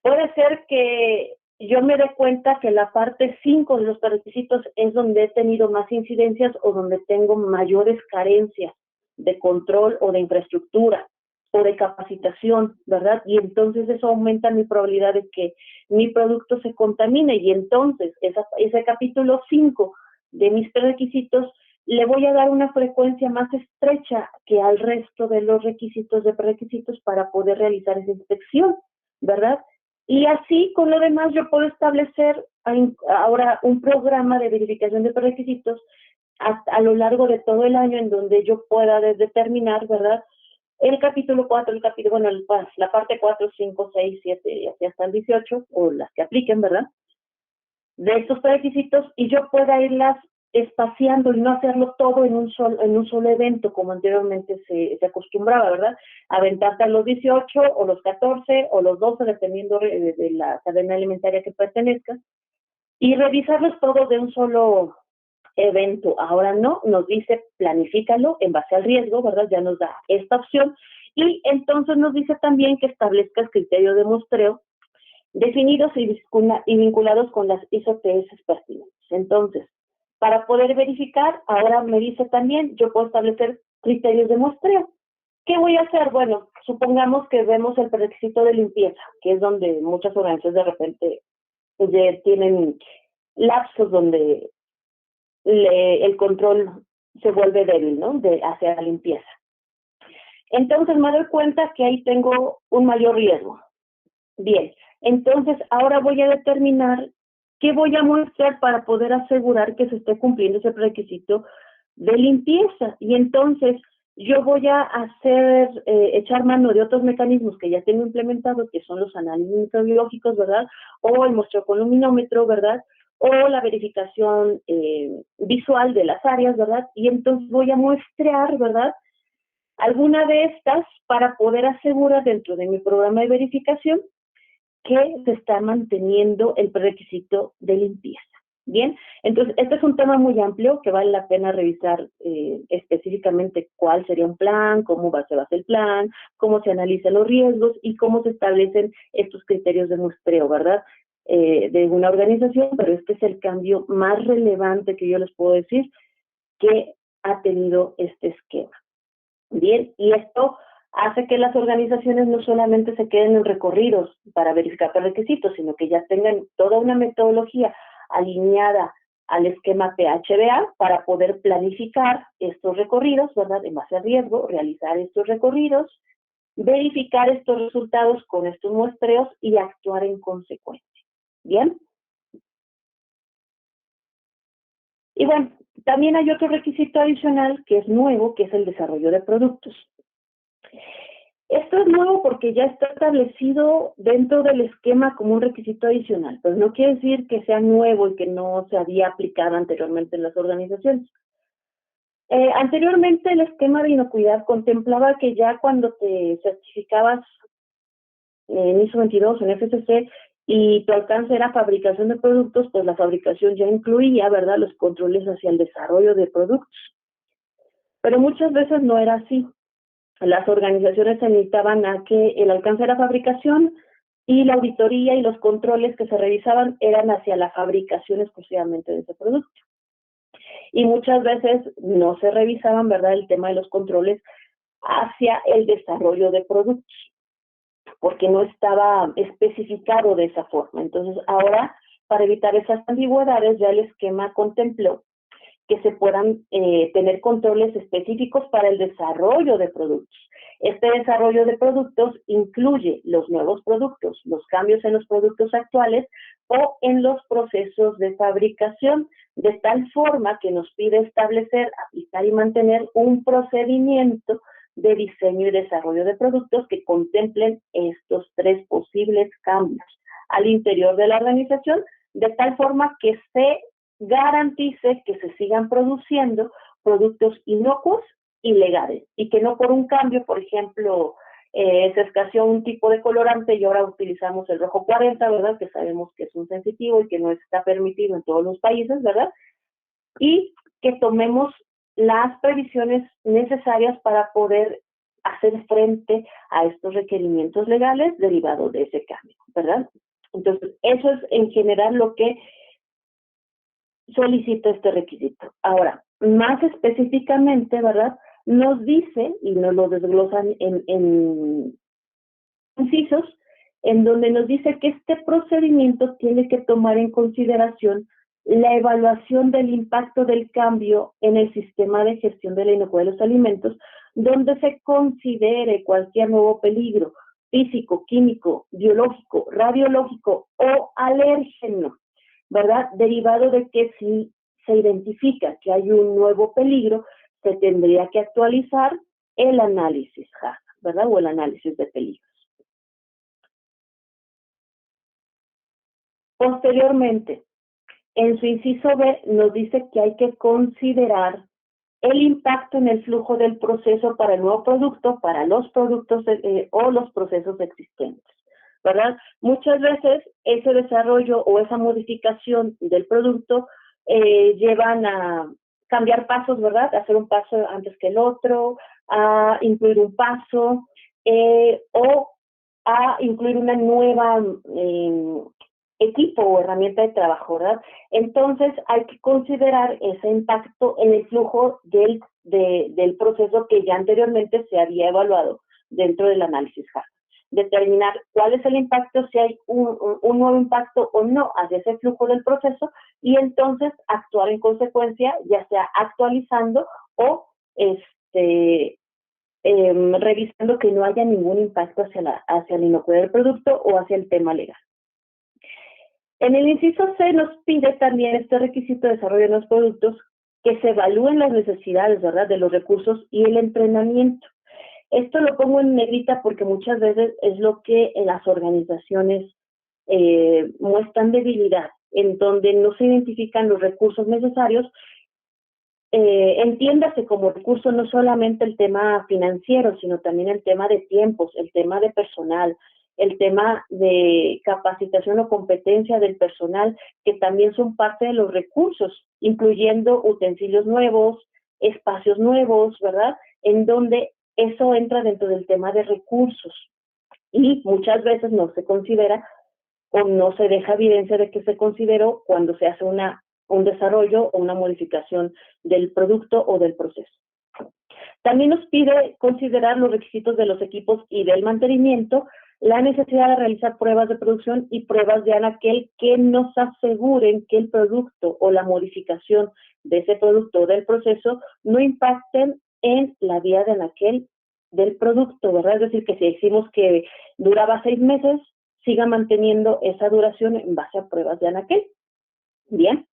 Puede ser que yo me dé cuenta que la parte 5 de los requisitos es donde he tenido más incidencias o donde tengo mayores carencias de control o de infraestructura o de capacitación, ¿verdad? Y entonces eso aumenta mi probabilidad de que mi producto se contamine y entonces ese capítulo 5 de mis requisitos le voy a dar una frecuencia más estrecha que al resto de los requisitos de prerequisitos para poder realizar esa inspección, ¿verdad? Y así, con lo demás, yo puedo establecer ahora un programa de verificación de prerequisitos a lo largo de todo el año en donde yo pueda determinar, ¿verdad?, el capítulo 4, la parte 4, 5, 6, 7 y así hasta el 18, o las que apliquen, ¿verdad?, de estos requisitos, y yo pueda irlas espaciando y no hacerlo todo en un solo evento, como anteriormente se acostumbraba, ¿verdad? Aventarte a los 18 o los 14 o los 12, dependiendo de la cadena alimentaria que pertenezca, y revisarlos todos de un solo evento. Ahora no, nos dice planifícalo en base al riesgo, ¿verdad? Ya nos da esta opción, y entonces nos dice también que establezcas criterios de muestreo definidos y vinculados con las ISO-TS pertinentes. Entonces, para poder verificar, ahora me dice también, yo puedo establecer criterios de muestreo. ¿Qué voy a hacer? Bueno, supongamos que vemos el requisito de limpieza, que es donde muchas organizaciones de repente tienen lapsos donde el control se vuelve débil, ¿no?, hacia la limpieza. Entonces me doy cuenta que ahí tengo un mayor riesgo. Bien, entonces ahora voy a determinar qué voy a mostrar para poder asegurar que se esté cumpliendo ese requisito de limpieza. Y entonces yo voy a echar mano de otros mecanismos que ya tengo implementados, que son los análisis microbiológicos, ¿verdad?, o el muestreo con luminómetro, ¿verdad?, o la verificación visual de las áreas, ¿verdad? Y entonces voy a muestrear, ¿verdad?, alguna de estas para poder asegurar dentro de mi programa de verificación que se está manteniendo el prerequisito de limpieza. Bien, entonces este es un tema muy amplio que vale la pena revisar específicamente cuál sería un plan, cómo se va a hacer el plan, cómo se analizan los riesgos y cómo se establecen estos criterios de muestreo, ¿verdad?, de una organización, pero este es el cambio más relevante que yo les puedo decir que ha tenido este esquema. Bien, y esto hace que las organizaciones no solamente se queden en recorridos para verificar requisitos, sino que ya tengan toda una metodología alineada al esquema PHBA para poder planificar estos recorridos, ¿verdad?, en base al riesgo, realizar estos recorridos, verificar estos resultados con estos muestreos y actuar en consecuencia. ¿Bien? Y bueno, también hay otro requisito adicional que es nuevo, que es el desarrollo de productos. Esto es nuevo porque ya está establecido dentro del esquema como un requisito adicional, pero no quiere decir que sea nuevo y que no se había aplicado anteriormente en las organizaciones. Anteriormente el esquema de inocuidad contemplaba que ya cuando te certificabas en ISO 22 o en FSC y tu alcance era fabricación de productos, pues la fabricación ya incluía, ¿verdad?, los controles hacia el desarrollo de productos. Pero muchas veces no era así. Las organizaciones se limitaban a que el alcance era fabricación y la auditoría y los controles que se revisaban eran hacia la fabricación exclusivamente de ese producto. Y muchas veces no se revisaban, ¿verdad?, el tema de los controles hacia el desarrollo de productos. porque no estaba especificado de esa forma. Entonces, ahora, para evitar esas ambigüedades, ya el esquema contempló que se puedan tener controles específicos para el desarrollo de productos. Este desarrollo de productos incluye los nuevos productos, los cambios en los productos actuales o en los procesos de fabricación, de tal forma que nos pide establecer, aplicar y mantener un procedimiento de diseño y desarrollo de productos que contemplen estos tres posibles cambios al interior de la organización, de tal forma que se garantice que se sigan produciendo productos inocuos y legales, y que no por un cambio, por ejemplo, se escaseó un tipo de colorante y ahora utilizamos el rojo 40, ¿verdad? Que sabemos que es un sensitivo y que no está permitido en todos los países, ¿verdad? Y que tomemos las previsiones necesarias para poder hacer frente a estos requerimientos legales derivados de ese cambio, ¿verdad? Entonces, eso es en general lo que solicita este requisito. Ahora, más específicamente, ¿verdad? Nos dice, y nos lo desglosan en incisos, en donde nos dice que este procedimiento tiene que tomar en consideración la evaluación del impacto del cambio en el sistema de gestión de la inocuidad de los alimentos, donde se considere cualquier nuevo peligro físico, químico, biológico, radiológico o alérgeno, ¿verdad? Derivado de que si se identifica que hay un nuevo peligro, se tendría que actualizar el análisis HACCP, ¿verdad? O el análisis de peligros. Posteriormente, en su inciso B nos dice que hay que considerar el impacto en el flujo del proceso para el nuevo producto, para los productos o los procesos existentes, ¿verdad? Muchas veces ese desarrollo o esa modificación del producto llevan a cambiar pasos, ¿verdad? Hacer un paso antes que el otro, a incluir un paso o a incluir una nueva equipo o herramienta de trabajo, ¿verdad? Entonces hay que considerar ese impacto en el flujo del proceso que ya anteriormente se había evaluado dentro del análisis HACCP. Determinar cuál es el impacto, si hay un nuevo impacto o no hacia ese flujo del proceso y entonces actuar en consecuencia, ya sea actualizando o revisando que no haya ningún impacto hacia la inocuidad del producto o hacia el tema legal. En el inciso C nos pide también este requisito de desarrollo de los productos que se evalúen las necesidades, ¿verdad?, de los recursos y el entrenamiento. Esto lo pongo en negrita porque muchas veces es lo que en las organizaciones muestran debilidad, en donde no se identifican los recursos necesarios. Entiéndase como recurso no solamente el tema financiero, sino también el tema de tiempos, el tema de personal, el tema de capacitación o competencia del personal, que también son parte de los recursos, incluyendo utensilios nuevos, espacios nuevos, ¿verdad? En donde eso entra dentro del tema de recursos y muchas veces no se considera o no se deja evidencia de que se consideró cuando se hace un desarrollo o una modificación del producto o del proceso. También nos pide considerar los requisitos de los equipos y del mantenimiento, la necesidad de realizar pruebas de producción y pruebas de anaquel que nos aseguren que el producto o la modificación de ese producto o del proceso no impacten en la vía de anaquel del producto, ¿verdad? Es decir, que si decimos que duraba 6 meses, siga manteniendo esa duración en base a pruebas de anaquel. Bien.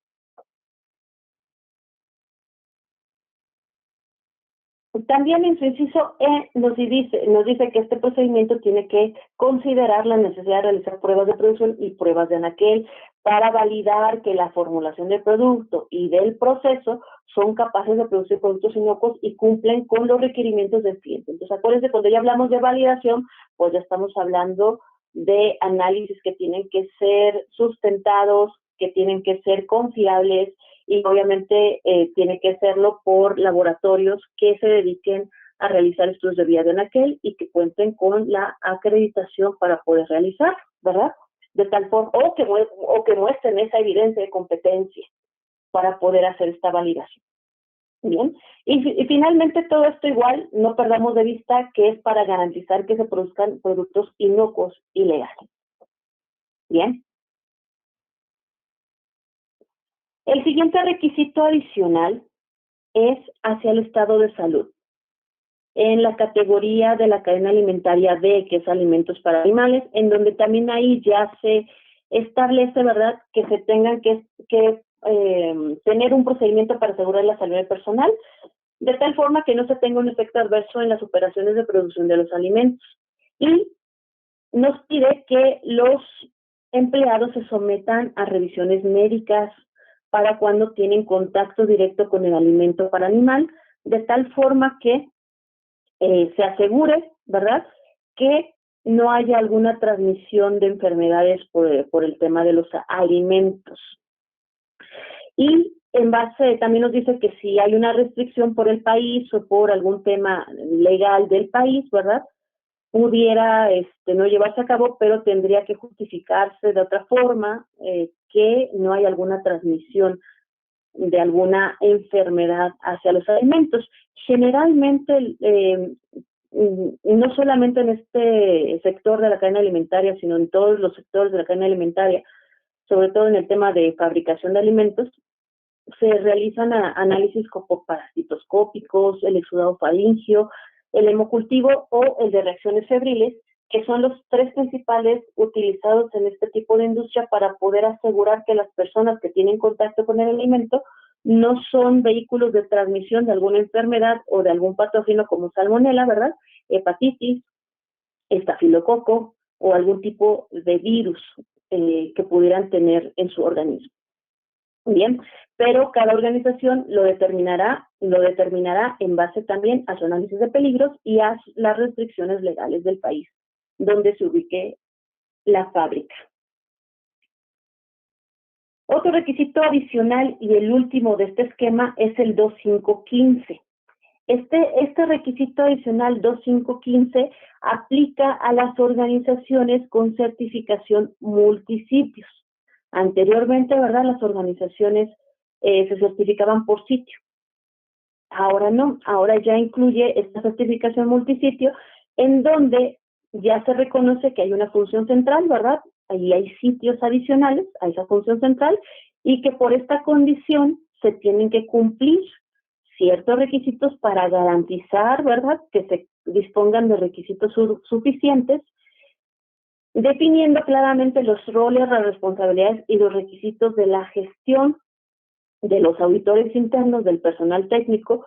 También en su inciso E nos dice que este procedimiento tiene que considerar la necesidad de realizar pruebas de producción y pruebas de anaquel para validar que la formulación del producto y del proceso son capaces de producir productos inocuos y cumplen con los requerimientos del cliente. Entonces, acuérdense, cuando ya hablamos de validación, pues ya estamos hablando de análisis que tienen que ser sustentados, que tienen que ser confiables, y obviamente tiene que serlo por laboratorios que se dediquen a realizar estudios de vía de anaquel y que cuenten con la acreditación para poder realizar, ¿verdad? De tal forma, o que muestren esa evidencia de competencia para poder hacer esta validación. Bien, y finalmente todo esto igual, no perdamos de vista que es para garantizar que se produzcan productos inocuos y legales. Bien, el siguiente requisito adicional es hacia el estado de salud. En la categoría de la cadena alimentaria D, que es alimentos para animales, en donde también ahí ya se establece, ¿verdad?, que se tengan que tener un procedimiento para asegurar la salud personal, de tal forma que no se tenga un efecto adverso en las operaciones de producción de los alimentos. Y nos pide que los empleados se sometan a revisiones médicas para cuando tienen contacto directo con el alimento para animal, de tal forma que se asegure, ¿verdad?, que no haya alguna transmisión de enfermedades por el tema de los alimentos. Y en base, también nos dice que si hay una restricción por el país o por algún tema legal del país, ¿verdad?, pudiera no llevarse a cabo, pero tendría que justificarse de otra forma, que no hay alguna transmisión de alguna enfermedad hacia los alimentos. Generalmente, no solamente en este sector de la cadena alimentaria, sino en todos los sectores de la cadena alimentaria, sobre todo en el tema de fabricación de alimentos, se realizan análisis parasitoscópicos, el exudado faríngeo, el hemocultivo o el de reacciones febriles, que son los tres principales utilizados en este tipo de industria para poder asegurar que las personas que tienen contacto con el alimento no son vehículos de transmisión de alguna enfermedad o de algún patógeno como salmonela, ¿verdad?, hepatitis, estafilococo o algún tipo de virus que pudieran tener en su organismo. Bien, pero cada organización lo determinará en base también a su análisis de peligros y a las restricciones legales del país donde se ubique la fábrica. Otro requisito adicional y el último de este esquema es el 2515. Este requisito adicional 2515 aplica a las organizaciones con certificación multisitios. Anteriormente, ¿verdad?, las organizaciones se certificaban por sitio. Ahora no, ahora ya incluye esta certificación multisitio, en donde ya se reconoce que hay una función central, ¿verdad? Ahí hay sitios adicionales a esa función central y que por esta condición se tienen que cumplir ciertos requisitos para garantizar, ¿verdad?, que se dispongan de requisitos suficientes, definiendo claramente los roles, las responsabilidades y los requisitos de la gestión de los auditores internos, del personal técnico,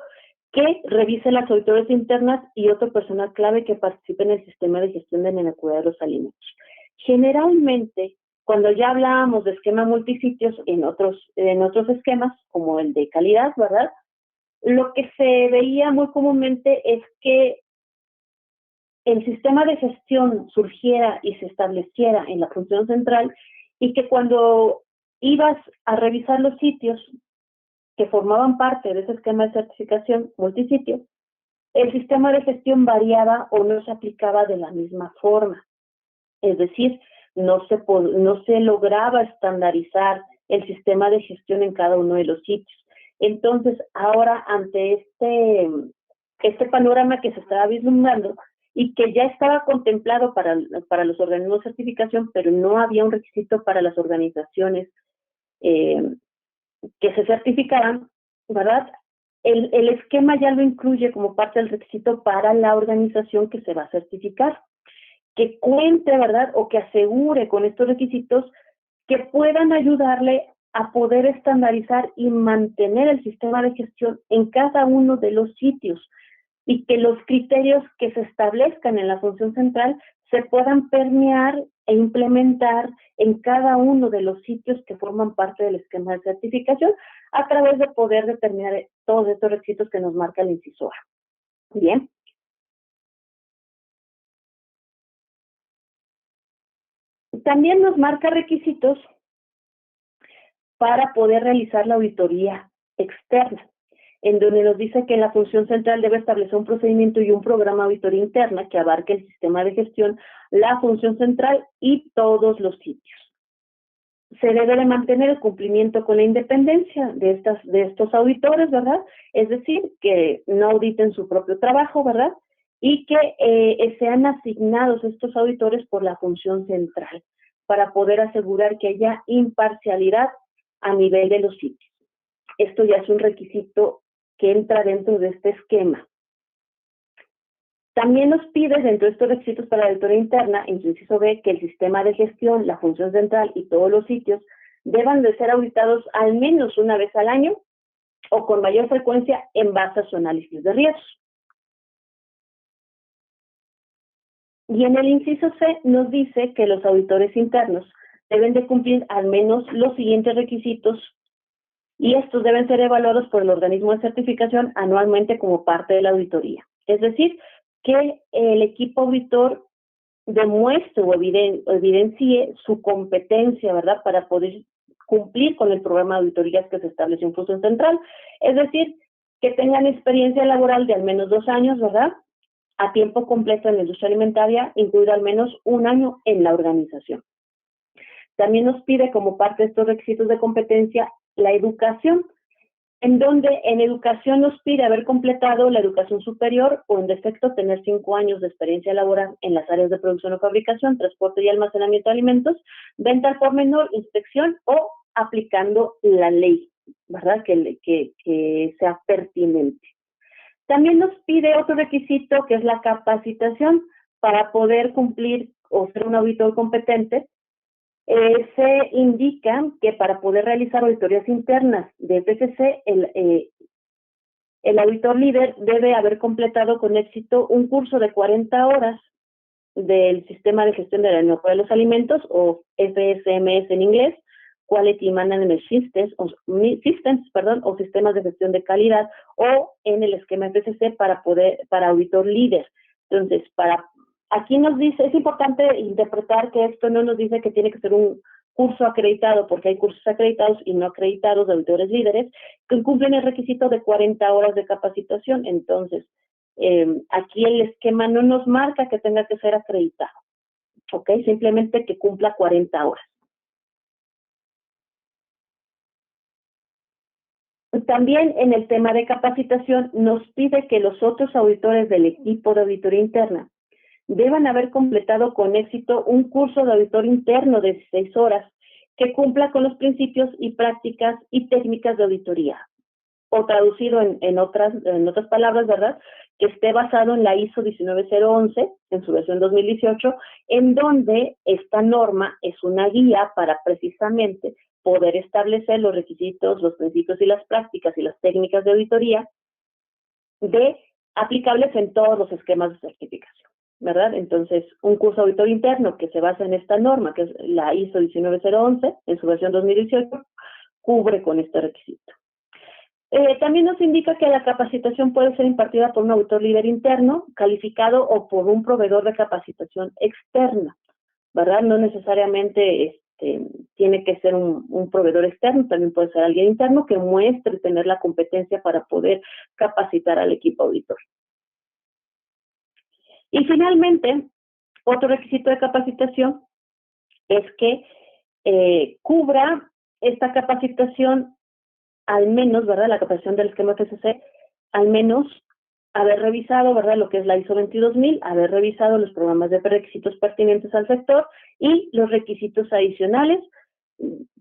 que revise las auditorías internas y otro personal clave que participe en el sistema de gestión de la inocuidad de los alimentos. Generalmente, cuando ya hablábamos de esquema multisitios en otros esquemas, como el de calidad, ¿verdad?, lo que se veía muy comúnmente es que el sistema de gestión surgiera y se estableciera en la función central y que cuando ibas a revisar los sitios que formaban parte de ese esquema de certificación multisitio, el sistema de gestión variaba o no se aplicaba de la misma forma. Es decir, no se lograba estandarizar el sistema de gestión en cada uno de los sitios. Entonces, ahora ante este panorama que se estaba vislumbrando y que ya estaba contemplado para los organismos de certificación, pero no había un requisito para las organizaciones que se certificaran, ¿verdad? El esquema ya lo incluye como parte del requisito para la organización que se va a certificar, que cuente, ¿verdad?, o que asegure con estos requisitos que puedan ayudarle a poder estandarizar y mantener el sistema de gestión en cada uno de los sitios y que los criterios que se establezcan en la función central se puedan permear e implementar en cada uno de los sitios que forman parte del esquema de certificación a través de poder determinar todos estos requisitos que nos marca el inciso A. Bien. También nos marca requisitos para poder realizar la auditoría externa, en donde nos dice que la función central debe establecer un procedimiento y un programa de auditoría interna que abarque el sistema de gestión, la función central y todos los sitios. se debe de mantener el cumplimiento con la independencia de estos auditores, ¿verdad? Es decir, que no auditen su propio trabajo, ¿verdad? Y que sean asignados estos auditores por la función central para poder asegurar que haya imparcialidad a nivel de los sitios. Esto ya es un requisito que entra dentro de este esquema. También nos pide, dentro de estos requisitos para la auditoría interna, en su inciso B, que el sistema de gestión, la función central y todos los sitios deban de ser auditados al menos una vez al año o con mayor frecuencia en base a su análisis de riesgos. Y en el inciso C nos dice que los auditores internos deben de cumplir al menos los siguientes requisitos y estos deben ser evaluados por el organismo de certificación anualmente como parte de la auditoría. Es decir, que el equipo auditor demuestre o evidencie su competencia, ¿verdad?, para poder cumplir con el programa de auditorías que se estableció en Función Central. Es decir, que tengan experiencia laboral de al menos 2 años, ¿verdad?, a tiempo completo en la industria alimentaria, incluido al menos 1 año en la organización. También nos pide como parte de estos requisitos de competencia la educación, en donde en educación nos pide haber completado la educación superior o en defecto tener 5 años de experiencia laboral en las áreas de producción o fabricación, transporte y almacenamiento de alimentos, venta al por menor, inspección o aplicando la ley, ¿verdad?, que sea pertinente. También nos pide otro requisito que es la capacitación para poder cumplir o ser un auditor competente. Se indica que para poder realizar auditorías internas de FCC, el auditor líder debe haber completado con éxito un curso de 40 horas del Sistema de Gestión de la Inocuidad de los Alimentos, o FSMS en inglés, Quality Management Systems, o sistemas de gestión de calidad, o en el esquema FCC para auditor líder. Entonces, aquí nos dice, es importante interpretar que esto no nos dice que tiene que ser un curso acreditado, porque hay cursos acreditados y no acreditados de auditores líderes que cumplen el requisito de 40 horas de capacitación. Entonces, aquí el esquema no nos marca que tenga que ser acreditado, ¿ok? Simplemente que cumpla 40 horas. También en el tema de capacitación nos pide que los otros auditores del equipo de auditoría interna deban haber completado con éxito un curso de auditor interno de 16 horas que cumpla con los principios y prácticas y técnicas de auditoría. O traducido en otras palabras, ¿verdad?, que esté basado en la ISO 19011, en su versión 2018, en donde esta norma es una guía para precisamente poder establecer los requisitos, los principios y las prácticas y las técnicas de auditoría aplicables en todos los esquemas de certificación, ¿verdad? Entonces, un curso de auditor interno que se basa en esta norma, que es la ISO 19011, en su versión 2018, cubre con este requisito. También nos indica que la capacitación puede ser impartida por un auditor líder interno, calificado, o por un proveedor de capacitación externa, ¿verdad? No necesariamente tiene que ser un proveedor externo, también puede ser alguien interno que muestre tener la competencia para poder capacitar al equipo auditor. Y finalmente, otro requisito de capacitación es que cubra esta capacitación al menos, ¿verdad?, la capacitación del esquema FCC, al menos haber revisado, ¿verdad?, lo que es la ISO 22000, haber revisado los programas de requisitos pertinentes al sector y los requisitos adicionales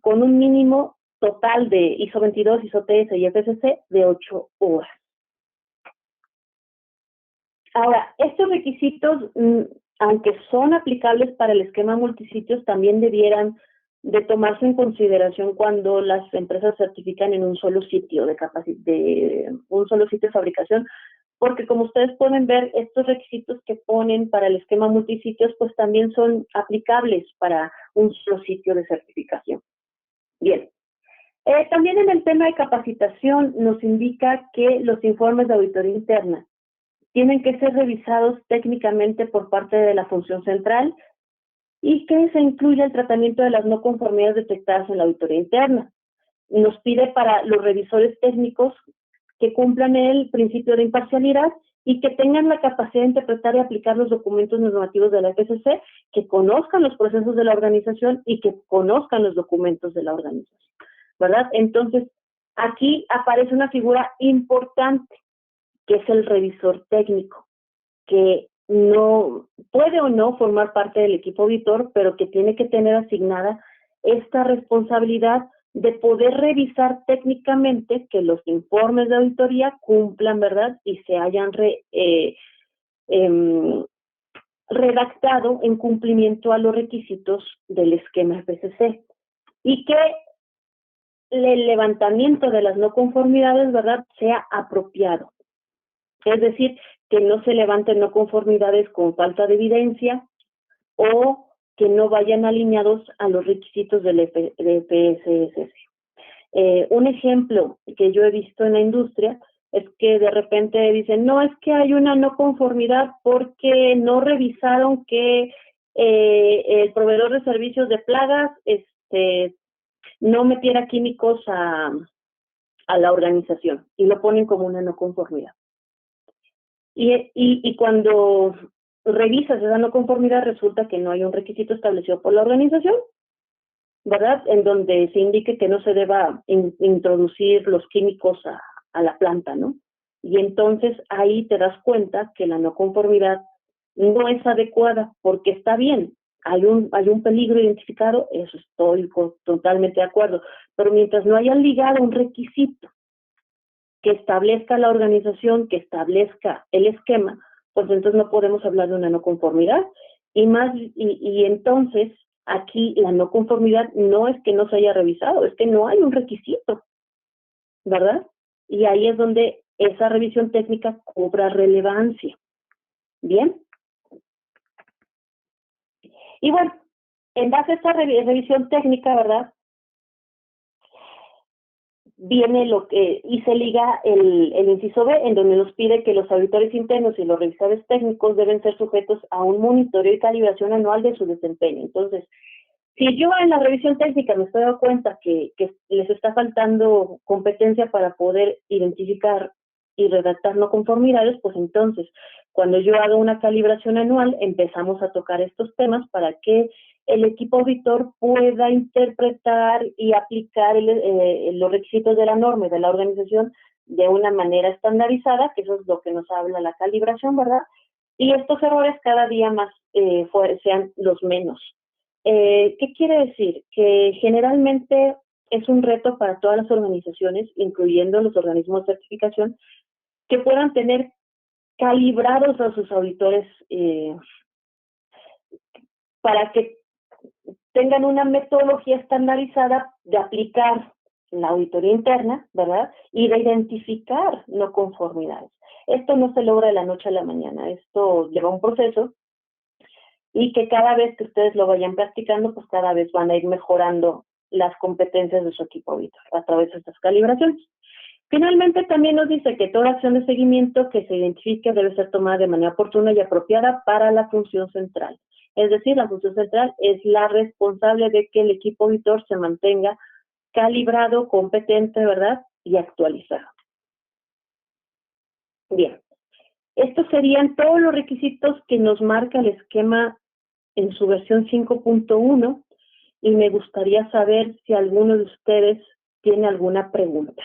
con un mínimo total de ISO 22, ISO TS y FCC de 8 horas. Ahora, estos requisitos, aunque son aplicables para el esquema multisitios, también debieran de tomarse en consideración cuando las empresas certifican en un solo sitio un solo sitio de fabricación, porque como ustedes pueden ver, estos requisitos que ponen para el esquema multisitios, pues también son aplicables para un solo sitio de certificación. Bien. También en el tema de capacitación nos indica que los informes de auditoría interna tienen que ser revisados técnicamente por parte de la función central y que se incluya el tratamiento de las no conformidades detectadas en la auditoría interna. Nos pide para los revisores técnicos que cumplan el principio de imparcialidad y que tengan la capacidad de interpretar y aplicar los documentos normativos de la FCC, que conozcan los procesos de la organización y que conozcan los documentos de la organización, ¿verdad? Entonces, aquí aparece una figura importante, que es el revisor técnico, que no puede o no formar parte del equipo auditor, pero que tiene que tener asignada esta responsabilidad de poder revisar técnicamente que los informes de auditoría cumplan, ¿verdad? Y se hayan redactado en cumplimiento a los requisitos del esquema FCC. Y que el levantamiento de las no conformidades, ¿verdad?, sea apropiado. Es decir, que no se levanten no conformidades con falta de evidencia o que no vayan alineados a los requisitos del FSSC. Un ejemplo que yo he visto en la industria es que de repente dicen, no, es que hay una no conformidad porque no revisaron que el proveedor de servicios de plagas no metiera químicos a la organización, y lo ponen como una no conformidad. Y cuando revisas esa no conformidad, resulta que no hay un requisito establecido por la organización, ¿verdad?, en donde se indique que no se deba introducir los químicos a la planta, ¿no? Y entonces ahí te das cuenta que la no conformidad no es adecuada, porque está bien, hay un peligro identificado, eso estoy totalmente de acuerdo, pero mientras no hayan ligado un requisito que establezca la organización, que establezca el esquema, pues entonces no podemos hablar de una no conformidad. Y entonces aquí la no conformidad no es que no se haya revisado, es que no hay un requisito, ¿verdad? Y ahí es donde esa revisión técnica cobra relevancia. ¿Bien? Y bueno, en base a esta revisión técnica, ¿verdad?, viene y se liga el inciso B, en donde nos pide que los auditores internos y los revisores técnicos deben ser sujetos a un monitoreo y calibración anual de su desempeño. Entonces, si yo en la revisión técnica me estoy dando cuenta que les está faltando competencia para poder identificar y redactar no conformidades, pues entonces, cuando yo hago una calibración anual, empezamos a tocar estos temas para que el equipo auditor pueda interpretar y aplicar los requisitos de la norma y de la organización de una manera estandarizada, que eso es lo que nos habla la calibración, ¿verdad? Y estos errores cada día más sean los menos. ¿Qué quiere decir? Que generalmente es un reto para todas las organizaciones, incluyendo los organismos de certificación, que puedan tener calibrados a sus auditores para que tengan una metodología estandarizada de aplicar la auditoría interna, ¿verdad?, y de identificar no conformidades. Esto no se logra de la noche a la mañana, esto lleva un proceso, y que cada vez que ustedes lo vayan practicando, pues cada vez van a ir mejorando las competencias de su equipo auditor a través de estas calibraciones. Finalmente, también nos dice que toda acción de seguimiento que se identifique debe ser tomada de manera oportuna y apropiada para la función central. Es decir, la función central es la responsable de que el equipo auditor se mantenga calibrado, competente, ¿verdad?, y actualizado. Bien, estos serían todos los requisitos que nos marca el esquema en su versión 5.1, y me gustaría saber si alguno de ustedes tiene alguna pregunta.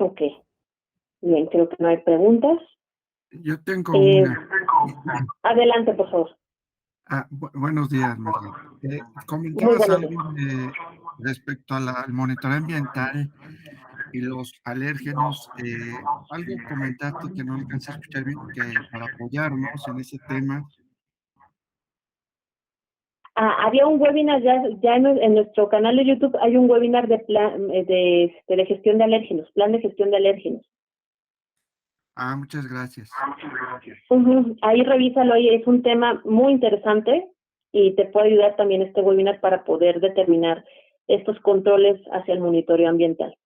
Ok, bien, creo que no hay preguntas. Yo tengo una. Adelante, por favor. Buenos días, Marlene. Muy Comentabas buenos algo respecto al monitoreo ambiental y los alérgenos. Algo comentaste que no alcancé a escuchar bien, que para apoyarnos en ese tema. Había un webinar ya en nuestro canal de YouTube, hay un webinar de gestión de alérgenos, plan de gestión de alérgenos. Muchas gracias. Ahí revísalo, ahí es un tema muy interesante y te puede ayudar también este webinar para poder determinar estos controles hacia el monitoreo ambiental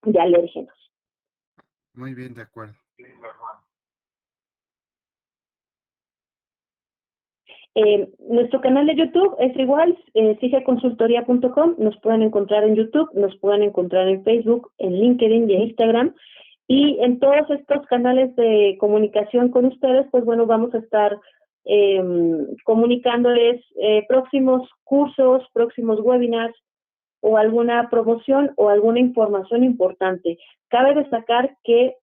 de alérgenos. Muy bien, de acuerdo. Nuestro canal de YouTube es igual, sigeconsultoría.com, nos pueden encontrar en YouTube, nos pueden encontrar en Facebook, en LinkedIn y en Instagram, y en todos estos canales de comunicación con ustedes, pues bueno, vamos a estar comunicándoles próximos cursos, próximos webinars, o alguna promoción o alguna información importante. Cabe destacar que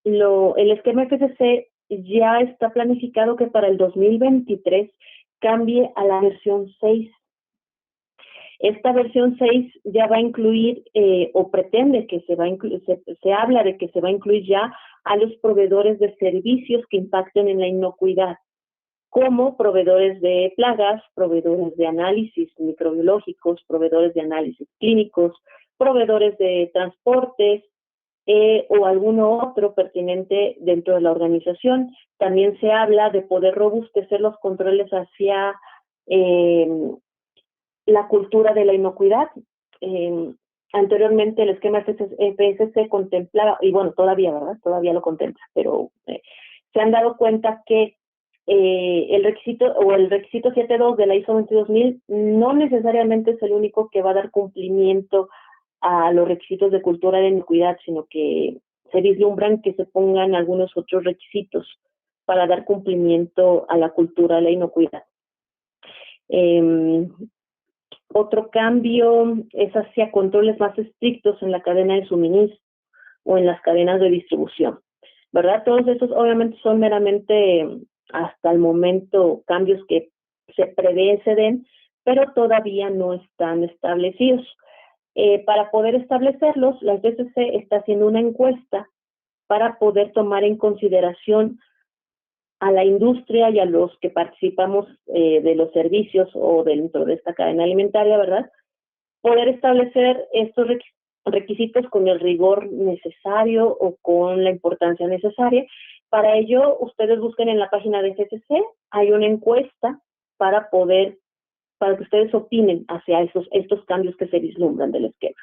el esquema FCC ya está planificado que para el 2023 cambie a la versión 6. Esta versión 6 ya va a incluir, o pretende que se va a incluir, se habla de que se va a incluir ya a los proveedores de servicios que impacten en la inocuidad, como proveedores de plagas, proveedores de análisis microbiológicos, proveedores de análisis clínicos, proveedores de transportes o alguno otro pertinente dentro de la organización. También se habla de poder robustecer los controles hacia la cultura de la inocuidad. Anteriormente el esquema FSC contemplaba, y bueno, todavía, ¿verdad? Todavía lo contempla, pero se han dado cuenta que el requisito 7.2 de la ISO 22000 no necesariamente es el único que va a dar cumplimiento a los requisitos de cultura de inocuidad, sino que se vislumbran que se pongan algunos otros requisitos para dar cumplimiento a la cultura de la inocuidad. Otro cambio es hacia controles más estrictos en la cadena de suministro o en las cadenas de distribución, ¿verdad? Todos estos obviamente son meramente hasta el momento cambios que se prevé se den, pero todavía no están establecidos. Para poder establecerlos, la FCC está haciendo una encuesta para poder tomar en consideración a la industria y a los que participamos de los servicios o dentro de esta cadena alimentaria, ¿verdad? Poder establecer estos requisitos con el rigor necesario o con la importancia necesaria. Para ello, ustedes busquen en la página de FCC, hay una encuesta para que ustedes opinen hacia estos cambios que se vislumbran del esquema.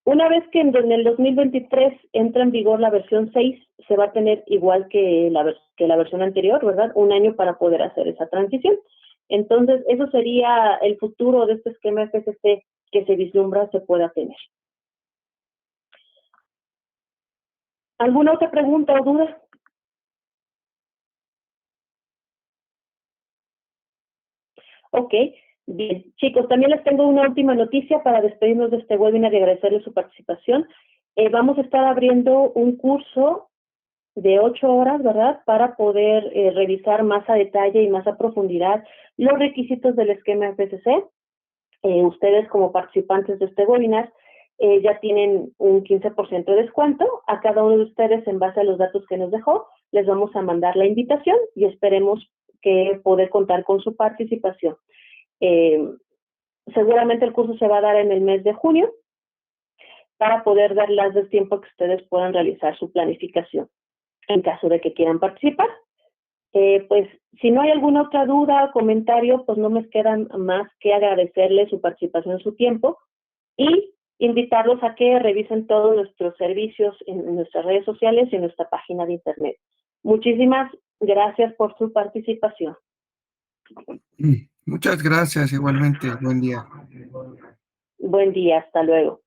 Una vez que en el 2023 entra en vigor la versión 6, se va a tener igual que la versión anterior, ¿verdad? Un año para poder hacer esa transición. Entonces, eso sería el futuro de este esquema FCC que se vislumbra se pueda tener. ¿Alguna otra pregunta o duda? Ok, bien. Chicos, también les tengo una última noticia para despedirnos de este webinar y agradecerles su participación. Vamos a estar abriendo un curso de 8 horas, ¿verdad?, para poder revisar más a detalle y más a profundidad los requisitos del esquema FCC. Ustedes como participantes de este webinar ya tienen un 15% de descuento. A cada uno de ustedes, en base a los datos que nos dejó, les vamos a mandar la invitación y esperemos que poder contar con su participación. Seguramente el curso se va a dar en el mes de junio para poder darles el tiempo que ustedes puedan realizar su planificación en caso de que quieran participar. Pues si no hay alguna otra duda o comentario, pues no me quedan más que agradecerles su participación, su tiempo y invitarlos a que revisen todos nuestros servicios en nuestras redes sociales y en nuestra página de internet. Muchísimas gracias por su participación. Muchas gracias, igualmente. Buen día. Buen día, hasta luego.